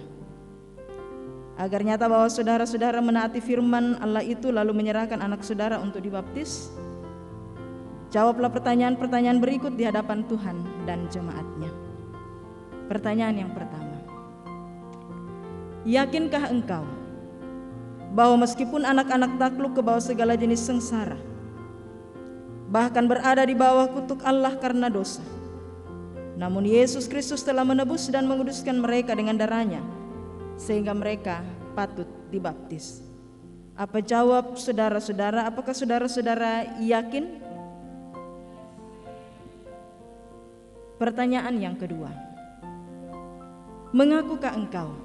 Agar nyata bahwa saudara-saudara menaati firman Allah itu lalu menyerahkan anak saudara untuk dibaptis, jawablah pertanyaan-pertanyaan berikut di hadapan Tuhan dan jemaatnya. Pertanyaan yang pertama, yakinkah engkau bahwa meskipun anak-anak takluk ke bawah segala jenis sengsara, bahkan berada di bawah kutuk Allah karena dosa, Namun Yesus Kristus telah menebus dan menguduskan mereka dengan darahnya, sehingga mereka patut dibaptis. Apa jawab saudara-saudara? Apakah saudara-saudara yakin? Pertanyaan yang kedua, mengakukah engkau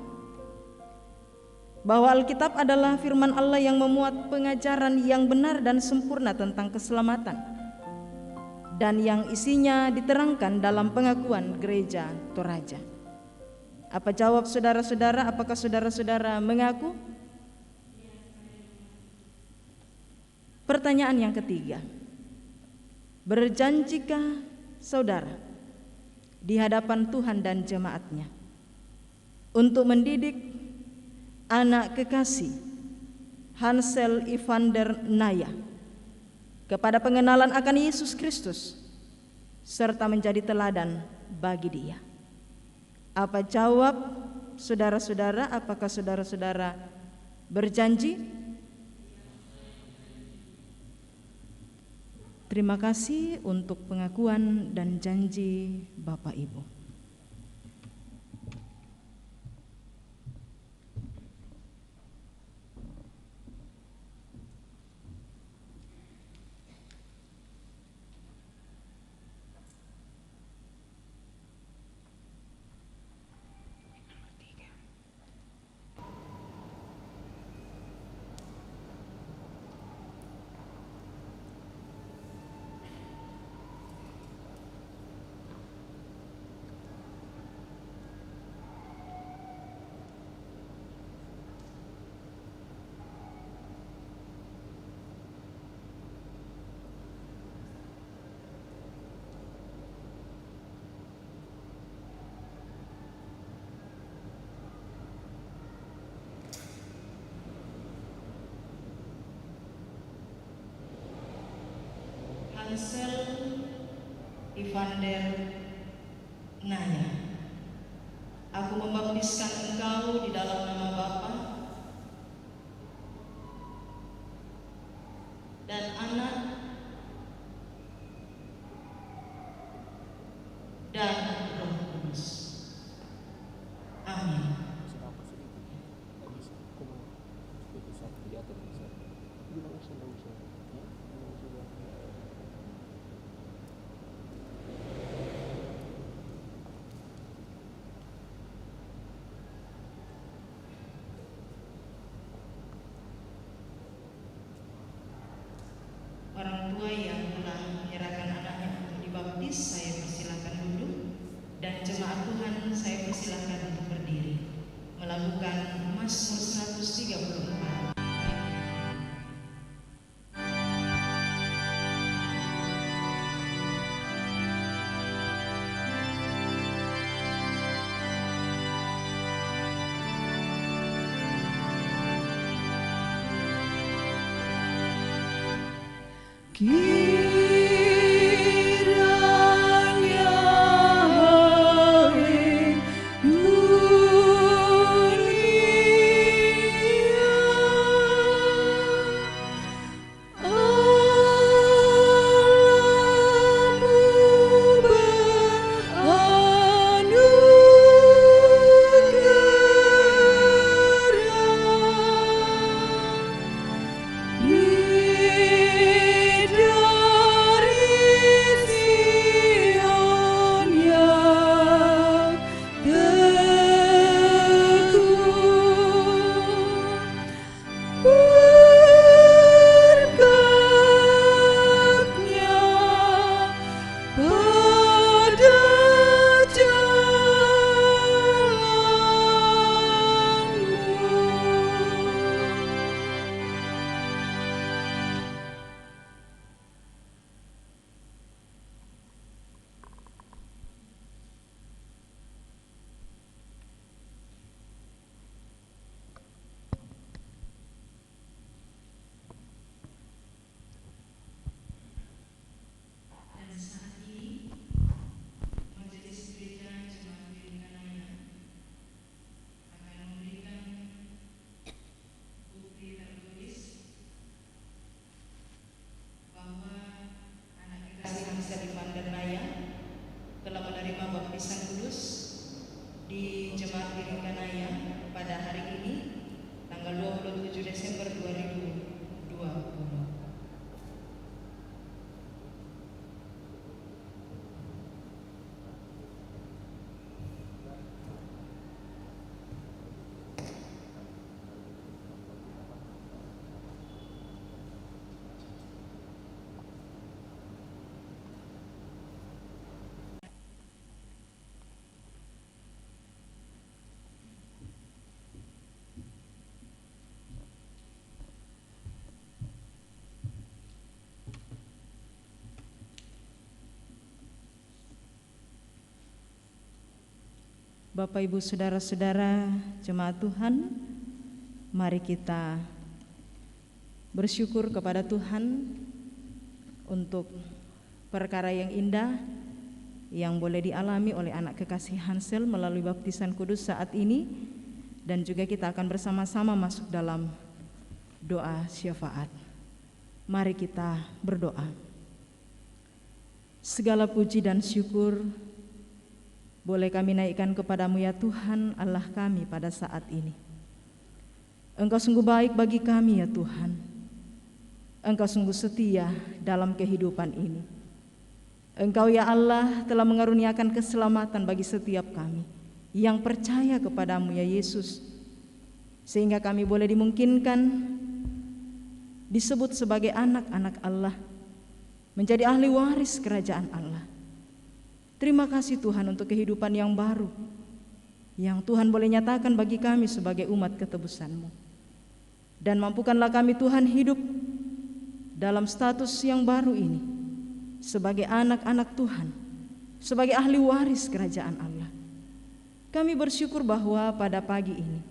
bahwa Alkitab adalah firman Allah yang memuat pengajaran yang benar dan sempurna tentang keselamatan, dan yang isinya diterangkan dalam pengakuan Gereja Toraja? Apa jawab saudara-saudara? Apakah saudara-saudara mengaku? Pertanyaan yang ketiga, berjanjikah saudara di hadapan Tuhan dan jemaatnya untuk mendidik anak kekasih Hansel Evander Naya kepada pengenalan akan Yesus Kristus serta menjadi teladan bagi dia? Apa jawab saudara-saudara? Apakah saudara-saudara berjanji? Terima kasih untuk pengakuan dan janji Bapak Ibu. Hansel Evander Naya, aku membaptiskan engkau di dalam nama Bapa dan Anak dan Roh Kudus. Amin. Orang tua yang telah menyerahkan anaknya untuk dibaptis, saya persilakan duduk, dan jemaat Tuhan saya persilakan untuk berdiri melakukan Mazmur 134. Kiranya haleluya, Allahmu beranugerah. Bapak, Ibu, Saudara-saudara, jemaat Tuhan, mari kita bersyukur kepada Tuhan untuk perkara yang indah yang boleh dialami oleh anak kekasih Hansel melalui baptisan kudus saat ini, dan juga kita akan bersama-sama masuk dalam doa syafaat. Mari kita berdoa. Segala puji dan syukur boleh kami naikkan kepadamu ya Tuhan Allah kami pada saat ini. Engkau sungguh baik bagi kami ya Tuhan. Engkau sungguh setia dalam kehidupan ini. Engkau ya Allah telah mengaruniakan keselamatan bagi setiap kami yang percaya kepadamu ya Yesus, sehingga kami boleh dimungkinkan disebut sebagai anak-anak Allah, menjadi ahli waris kerajaan Allah. Terima kasih Tuhan untuk kehidupan yang baru yang Tuhan boleh nyatakan bagi kami sebagai umat ketebusan-Mu. Dan mampukanlah kami Tuhan hidup dalam status yang baru ini sebagai anak-anak Tuhan, sebagai ahli waris kerajaan Allah. Kami bersyukur bahwa pada pagi ini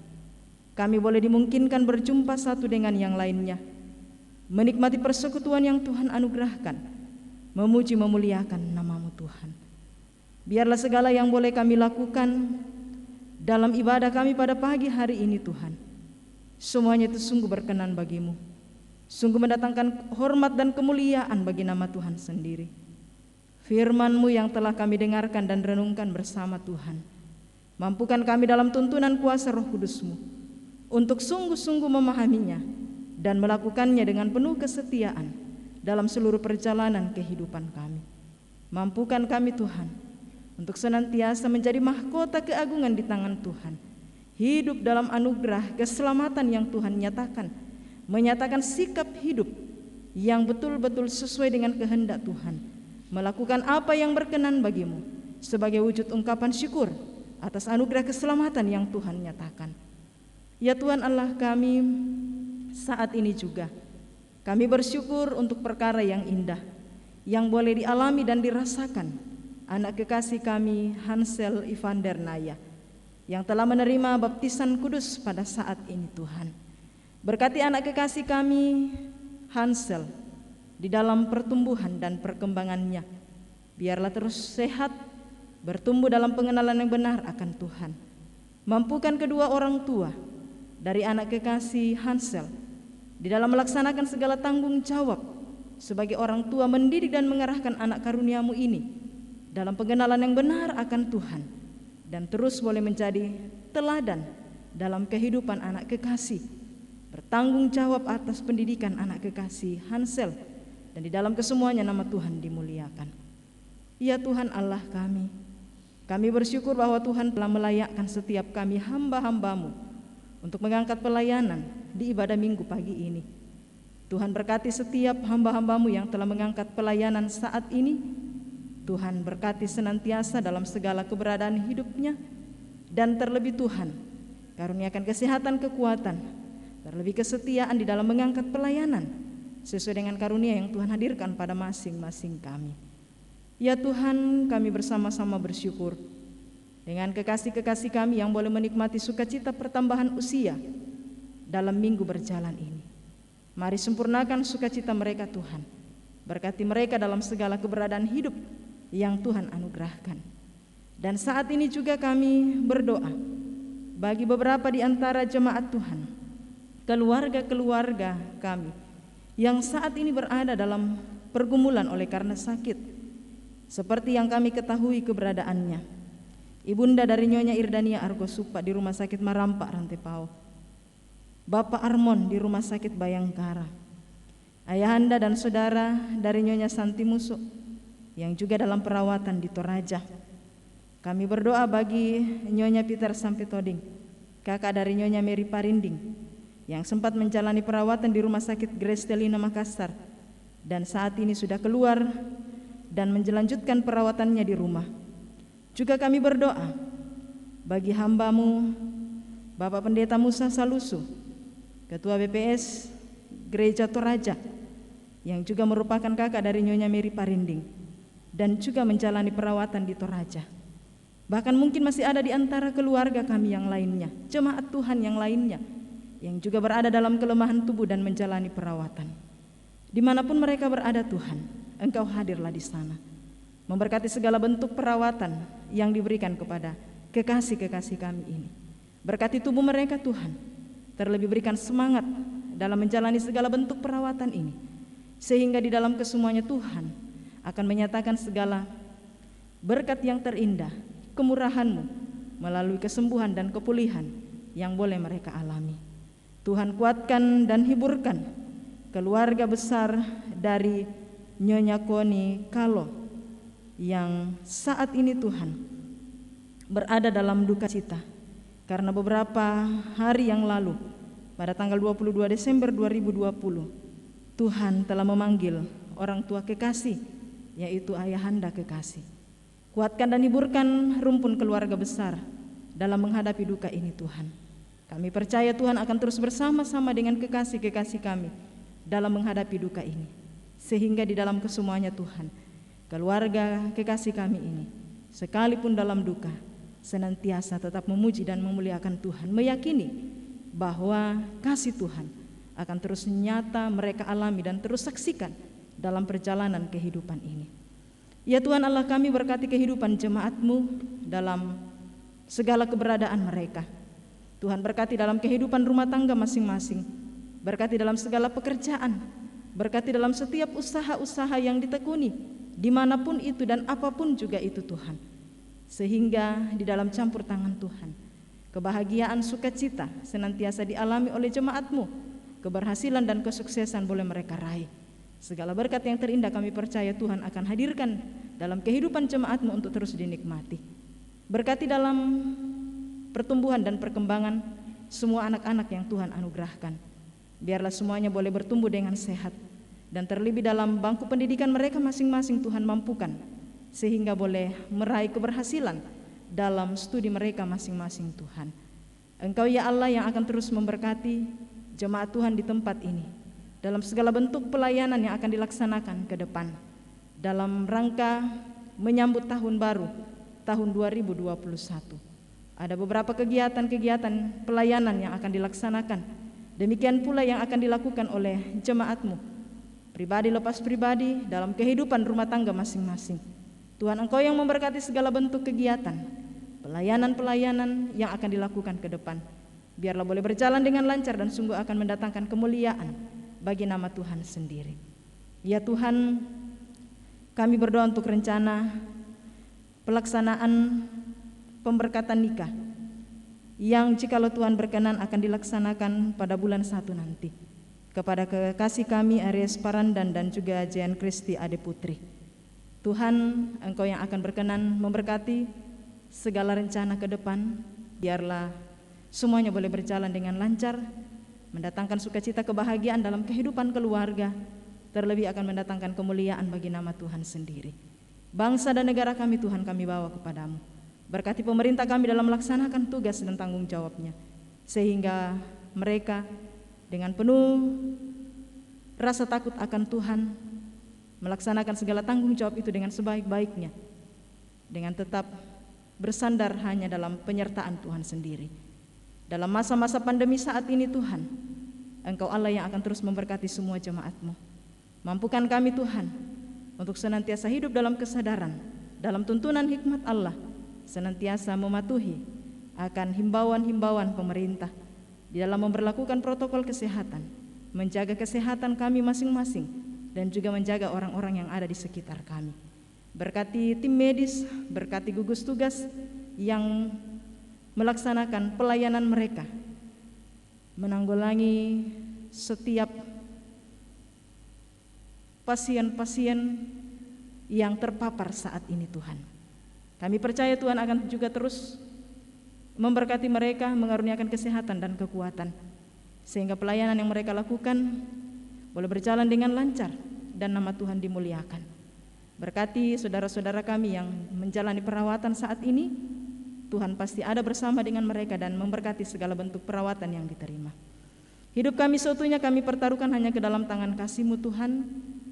kami boleh dimungkinkan berjumpa satu dengan yang lainnya, menikmati persekutuan yang Tuhan anugerahkan, memuji memuliakan nama-Mu Tuhan. Biarlah segala yang boleh kami lakukan dalam ibadah kami pada pagi hari ini Tuhan, semuanya itu sungguh berkenan bagi-Mu, sungguh mendatangkan hormat dan kemuliaan bagi nama Tuhan sendiri. Firman-Mu yang telah kami dengarkan dan renungkan bersama Tuhan, mampukan kami dalam tuntunan kuasa Roh Kudus-Mu untuk sungguh-sungguh memahaminya dan melakukannya dengan penuh kesetiaan dalam seluruh perjalanan kehidupan kami. Mampukan kami Tuhan untuk senantiasa menjadi mahkota keagungan di tangan Tuhan, hidup dalam anugerah keselamatan yang Tuhan nyatakan, menyatakan sikap hidup yang betul-betul sesuai dengan kehendak Tuhan, melakukan apa yang berkenan bagi-Mu sebagai wujud ungkapan syukur atas anugerah keselamatan yang Tuhan nyatakan. Ya Tuhan Allah kami, saat ini juga kami bersyukur untuk perkara yang indah yang boleh dialami dan dirasakan anak kekasih kami Hansel Evander Naya yang telah menerima baptisan kudus pada saat ini Tuhan. Berkati anak kekasih kami Hansel di dalam pertumbuhan dan perkembangannya. Biarlah terus sehat, bertumbuh dalam pengenalan yang benar akan Tuhan. Mampukan kedua orang tua dari anak kekasih Hansel di dalam melaksanakan segala tanggung jawab sebagai orang tua mendidik dan mengarahkan anak karunia-Mu ini dalam pengenalan yang benar akan Tuhan, dan terus boleh menjadi teladan dalam kehidupan anak kekasih, bertanggung jawab atas pendidikan anak kekasih Hansel, dan di dalam kesemuanya nama Tuhan dimuliakan. Ya Tuhan Allah kami bersyukur bahwa Tuhan telah melayakkan setiap kami hamba-hamba-Mu untuk mengangkat pelayanan di ibadah minggu pagi ini. Tuhan berkati setiap hamba-hamba-Mu yang telah mengangkat pelayanan saat ini. Tuhan berkati senantiasa dalam segala keberadaan hidupnya, dan terlebih Tuhan karuniakan kesehatan, kekuatan, terlebih kesetiaan di dalam mengangkat pelayanan sesuai dengan karunia yang Tuhan hadirkan pada masing-masing kami. Ya Tuhan, kami bersama-sama bersyukur dengan kekasih-kekasih kami yang boleh menikmati sukacita pertambahan usia dalam minggu berjalan ini. Mari sempurnakan sukacita mereka Tuhan, berkati mereka dalam segala keberadaan hidup yang Tuhan anugerahkan. Dan saat ini juga kami berdoa bagi beberapa di antara jemaat Tuhan, keluarga-keluarga kami yang saat ini berada dalam pergumulan oleh karena sakit, seperti yang kami ketahui keberadaannya. Ibunda dari Nyonya Irdania Argosupa di Rumah Sakit Marampak Rantepao, Bapak Armon di Rumah Sakit Bayangkara, ayahanda dan saudara dari Nyonya Santi Musuh yang juga dalam perawatan di Toraja. Kami berdoa bagi Nyonya Peter Sampetoding, kakak dari Nyonya Mary Parinding, yang sempat menjalani perawatan di Rumah Sakit Grace Delina Makassar, dan saat ini sudah keluar dan menjelanjutkan perawatannya di rumah. Juga kami berdoa bagi hamba-Mu, Bapak Pendeta Musa Salusu, Ketua BPS Gereja Toraja, yang juga merupakan kakak dari Nyonya Mary Parinding, dan juga menjalani perawatan di Toraja. Bahkan mungkin masih ada di antara keluarga kami yang lainnya, jemaat Tuhan yang lainnya, yang juga berada dalam kelemahan tubuh dan menjalani perawatan. Dimanapun mereka berada Tuhan, Engkau hadirlah di sana, memberkati segala bentuk perawatan yang diberikan kepada kekasih-kekasih kami ini. Berkati tubuh mereka Tuhan, terlebih berikan semangat dalam menjalani segala bentuk perawatan ini, sehingga di dalam kesemuanya Tuhan akan menyatakan segala berkat yang terindah, kemurahan-Mu melalui kesembuhan dan kepulihan yang boleh mereka alami. Tuhan kuatkan dan hiburkan keluarga besar dari Nyonya Koni Kalo yang saat ini Tuhan berada dalam duka cita karena beberapa hari yang lalu pada tanggal 22 Desember 2020 Tuhan telah memanggil orang tua kekasih, yaitu ayahanda kekasih. Kuatkan dan hiburkan rumpun keluarga besar dalam menghadapi duka ini Tuhan. Kami percaya Tuhan akan terus bersama-sama dengan kekasih-kekasih kami dalam menghadapi duka ini, sehingga di dalam kesemuanya Tuhan, keluarga kekasih kami ini sekalipun dalam duka senantiasa tetap memuji dan memuliakan Tuhan, meyakini bahwa kasih Tuhan akan terus nyata mereka alami dan terus saksikan dalam perjalanan kehidupan ini. Ya Tuhan Allah, kami berkati kehidupan jemaat-Mu dalam segala keberadaan mereka. Tuhan berkati dalam kehidupan rumah tangga masing-masing, berkati dalam segala pekerjaan, berkati dalam setiap usaha-usaha yang ditekuni, dimanapun itu dan apapun juga itu Tuhan. Sehingga di dalam campur tangan Tuhan, kebahagiaan sukacita senantiasa dialami oleh jemaat-Mu, keberhasilan dan kesuksesan boleh mereka raih. Segala berkat yang terindah kami percaya Tuhan akan hadirkan dalam kehidupan jemaat-Mu untuk terus dinikmati. Berkati dalam pertumbuhan dan perkembangan semua anak-anak yang Tuhan anugerahkan. Biarlah semuanya boleh bertumbuh dengan sehat, dan terlebih dalam bangku pendidikan mereka masing-masing Tuhan mampukan, sehingga boleh meraih keberhasilan dalam studi mereka masing-masing Tuhan. Engkau ya Allah yang akan terus memberkati jemaat Tuhan di tempat ini, dalam segala bentuk pelayanan yang akan dilaksanakan ke depan, dalam rangka menyambut tahun baru, tahun 2021. Ada beberapa kegiatan-kegiatan pelayanan yang akan dilaksanakan. Demikian pula yang akan dilakukan oleh jemaat-Mu, pribadi lepas pribadi, dalam kehidupan rumah tangga masing-masing. Tuhan, Engkau yang memberkati segala bentuk kegiatan, pelayanan-pelayanan yang akan dilakukan ke depan. Biarlah boleh berjalan dengan lancar dan sungguh akan mendatangkan kemuliaan bagi nama Tuhan sendiri. Ya Tuhan, kami berdoa untuk rencana pelaksanaan pemberkatan nikah yang jikalau Tuhan berkenan akan dilaksanakan pada bulan 1 nanti, kepada kekasih kami Aries Parandan dan juga Jean Kristi Ade Putri. Tuhan, Engkau yang akan berkenan memberkati segala rencana ke depan. Biarlah semuanya boleh berjalan dengan lancar, mendatangkan sukacita kebahagiaan dalam kehidupan keluarga, terlebih akan mendatangkan kemuliaan bagi nama Tuhan sendiri. Bangsa dan negara kami Tuhan kami bawa kepadamu. Berkati pemerintah kami dalam melaksanakan tugas dan tanggung jawabnya, sehingga mereka dengan penuh rasa takut akan Tuhan melaksanakan segala tanggung jawab itu dengan sebaik-baiknya, dengan tetap bersandar hanya dalam penyertaan Tuhan sendiri. Dalam masa-masa pandemi saat ini Tuhan, Engkau Allah yang akan terus memberkati semua jemaat-Mu. Mampukan kami Tuhan untuk senantiasa hidup dalam kesadaran, dalam tuntunan hikmat Allah, senantiasa mematuhi akan himbauan-himbauan pemerintah di dalam memberlakukan protokol kesehatan, menjaga kesehatan kami masing-masing, dan juga menjaga orang-orang yang ada di sekitar kami. Berkati tim medis, berkati gugus tugas yang melaksanakan pelayanan mereka, menanggulangi setiap pasien-pasien yang terpapar saat ini Tuhan. Kami percaya Tuhan akan juga terus memberkati mereka, mengaruniakan kesehatan dan kekuatan, sehingga pelayanan yang mereka lakukan boleh berjalan dengan lancar dan nama Tuhan dimuliakan. Berkati saudara-saudara kami yang menjalani perawatan saat ini, Tuhan pasti ada bersama dengan mereka dan memberkati segala bentuk perawatan yang diterima. Hidup kami seutuhnya kami pertaruhkan hanya ke dalam tangan kasih-Mu Tuhan.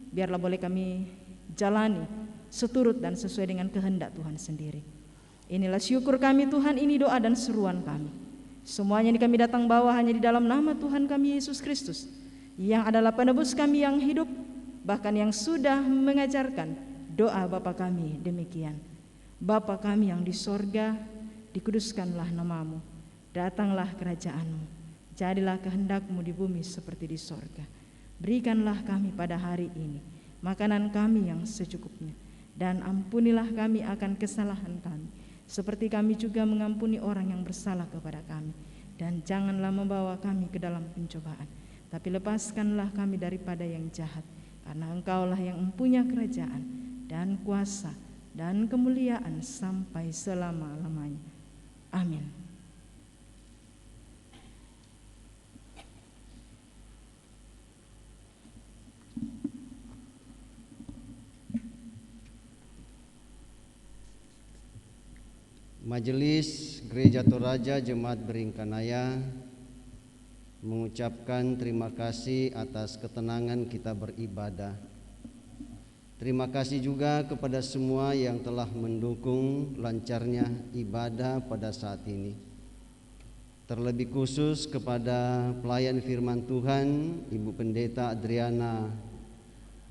Biarlah boleh kami jalani seturut dan sesuai dengan kehendak Tuhan sendiri. Inilah syukur kami Tuhan, ini doa dan seruan kami. Semuanya ini kami datang bawa hanya di dalam nama Tuhan kami Yesus Kristus, yang adalah penebus kami yang hidup, bahkan yang sudah mengajarkan doa Bapa kami demikian. Bapa kami yang di sorga, dikuduskanlah namamu, datanglah kerajaanmu, jadilah kehendakmu di bumi seperti di sorga. Berikanlah kami pada hari ini makanan kami yang secukupnya, dan ampunilah kami akan kesalahan kami, seperti kami juga mengampuni orang yang bersalah kepada kami. Dan janganlah membawa kami ke dalam pencobaan, tapi lepaskanlah kami daripada yang jahat, karena Engkaulah yang mempunyai kerajaan dan kuasa dan kemuliaan sampai selama-lamanya. Amin. Majelis Gereja Toraja Jemaat Beringkanaya mengucapkan terima kasih atas ketenangan kita beribadah. Terima kasih juga kepada semua yang telah mendukung lancarnya ibadah pada saat ini. Terlebih khusus kepada pelayan firman Tuhan, Ibu Pendeta Adriana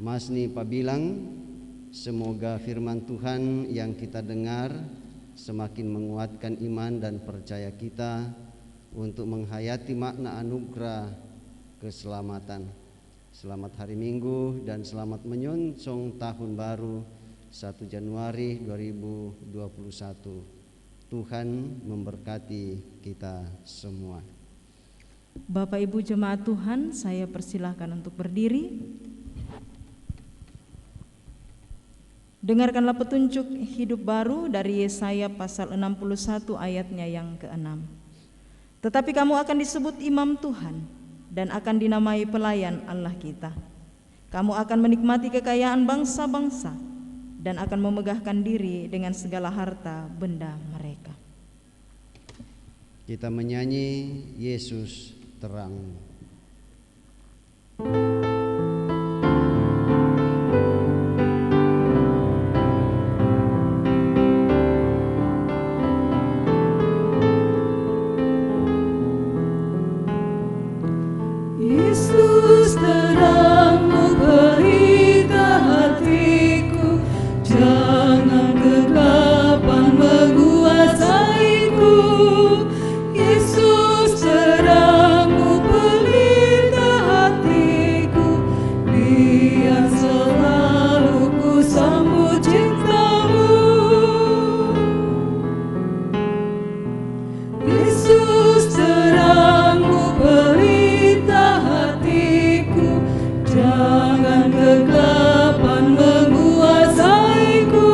Masni Pabilang. Semoga firman Tuhan yang kita dengar semakin menguatkan iman dan percaya kita untuk menghayati makna anugerah keselamatan. Selamat hari Minggu dan selamat menyongsong tahun baru 1 Januari 2021. Tuhan memberkati kita semua. Bapak Ibu jemaat Tuhan, saya persilahkan untuk berdiri. Dengarkanlah petunjuk hidup baru dari Yesaya pasal 61 ayatnya yang ke-6. Tetapi kamu akan disebut imam Tuhan dan akan dinamai pelayan Allah kita. Kamu akan menikmati kekayaan bangsa-bangsa dan akan memegahkan diri dengan segala harta benda mereka. Kita menyanyi Yesus terang. Yesus terangmu pelita hatiku, jangan kegelapan menguasaiku. Yesus terangmu pelita hatiku, biar selalu ku sambut cintamu. Yesus terangmu pelita hatiku, jangan kegelapan menguasaiku.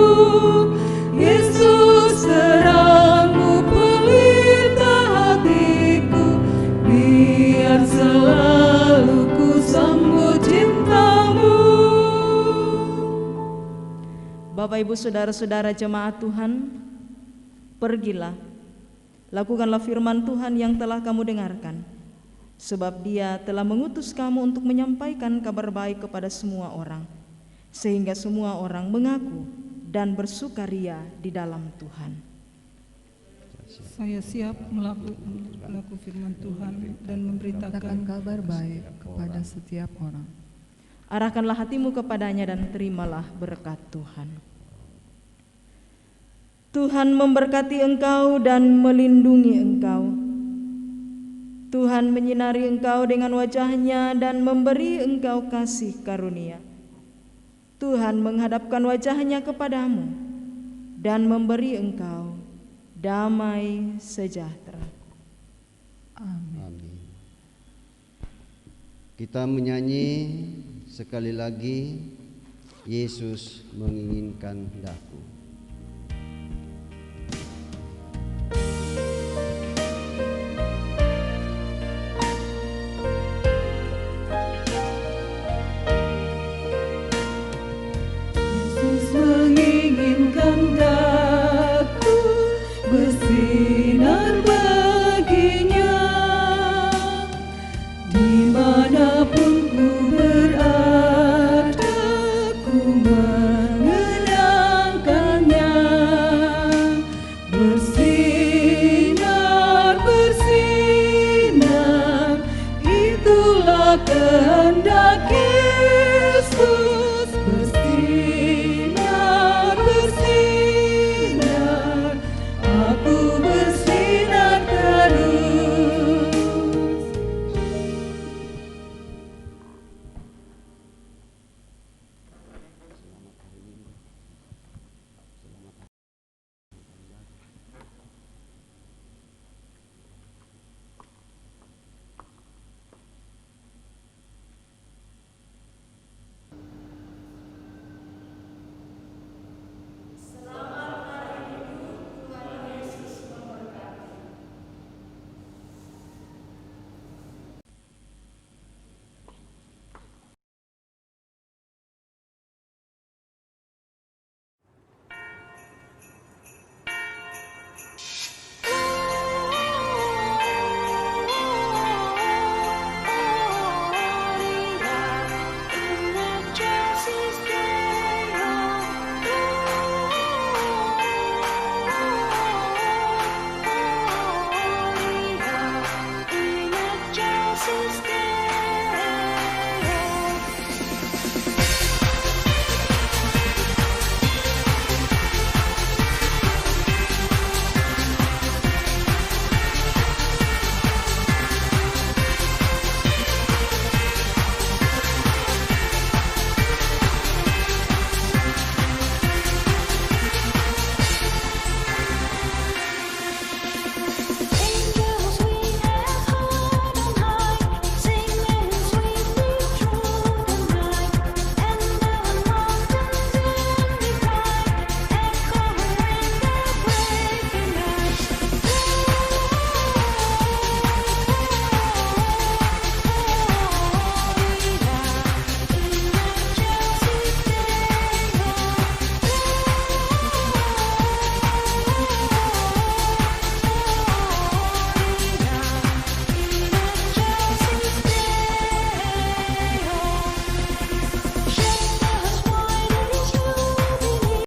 Yesus terangmu pelita hatiku, biar selalu ku sambut cintamu. Bapak Ibu saudara-saudara jemaat Tuhan, pergilah, lakukanlah firman Tuhan yang telah kamu dengarkan, sebab Dia telah mengutus kamu untuk menyampaikan kabar baik kepada semua orang, sehingga semua orang mengaku dan bersukaria di dalam Tuhan. Saya siap melaku firman Tuhan dan memberitakan kabar baik kepada setiap orang. Arahkanlah hatimu kepadanya dan terimalah berkat Tuhan. Tuhan memberkati engkau dan melindungi engkau. Tuhan menyinari engkau dengan wajah-Nya dan memberi engkau kasih karunia. Tuhan menghadapkan wajah-Nya kepadamu dan memberi engkau damai sejahtera. Amin. Kita menyanyi sekali lagi Yesus menginginkan daku. Yesus menginginkan daku bersinar baginya, dimanapun ku berada, ku mengenangkan Yesus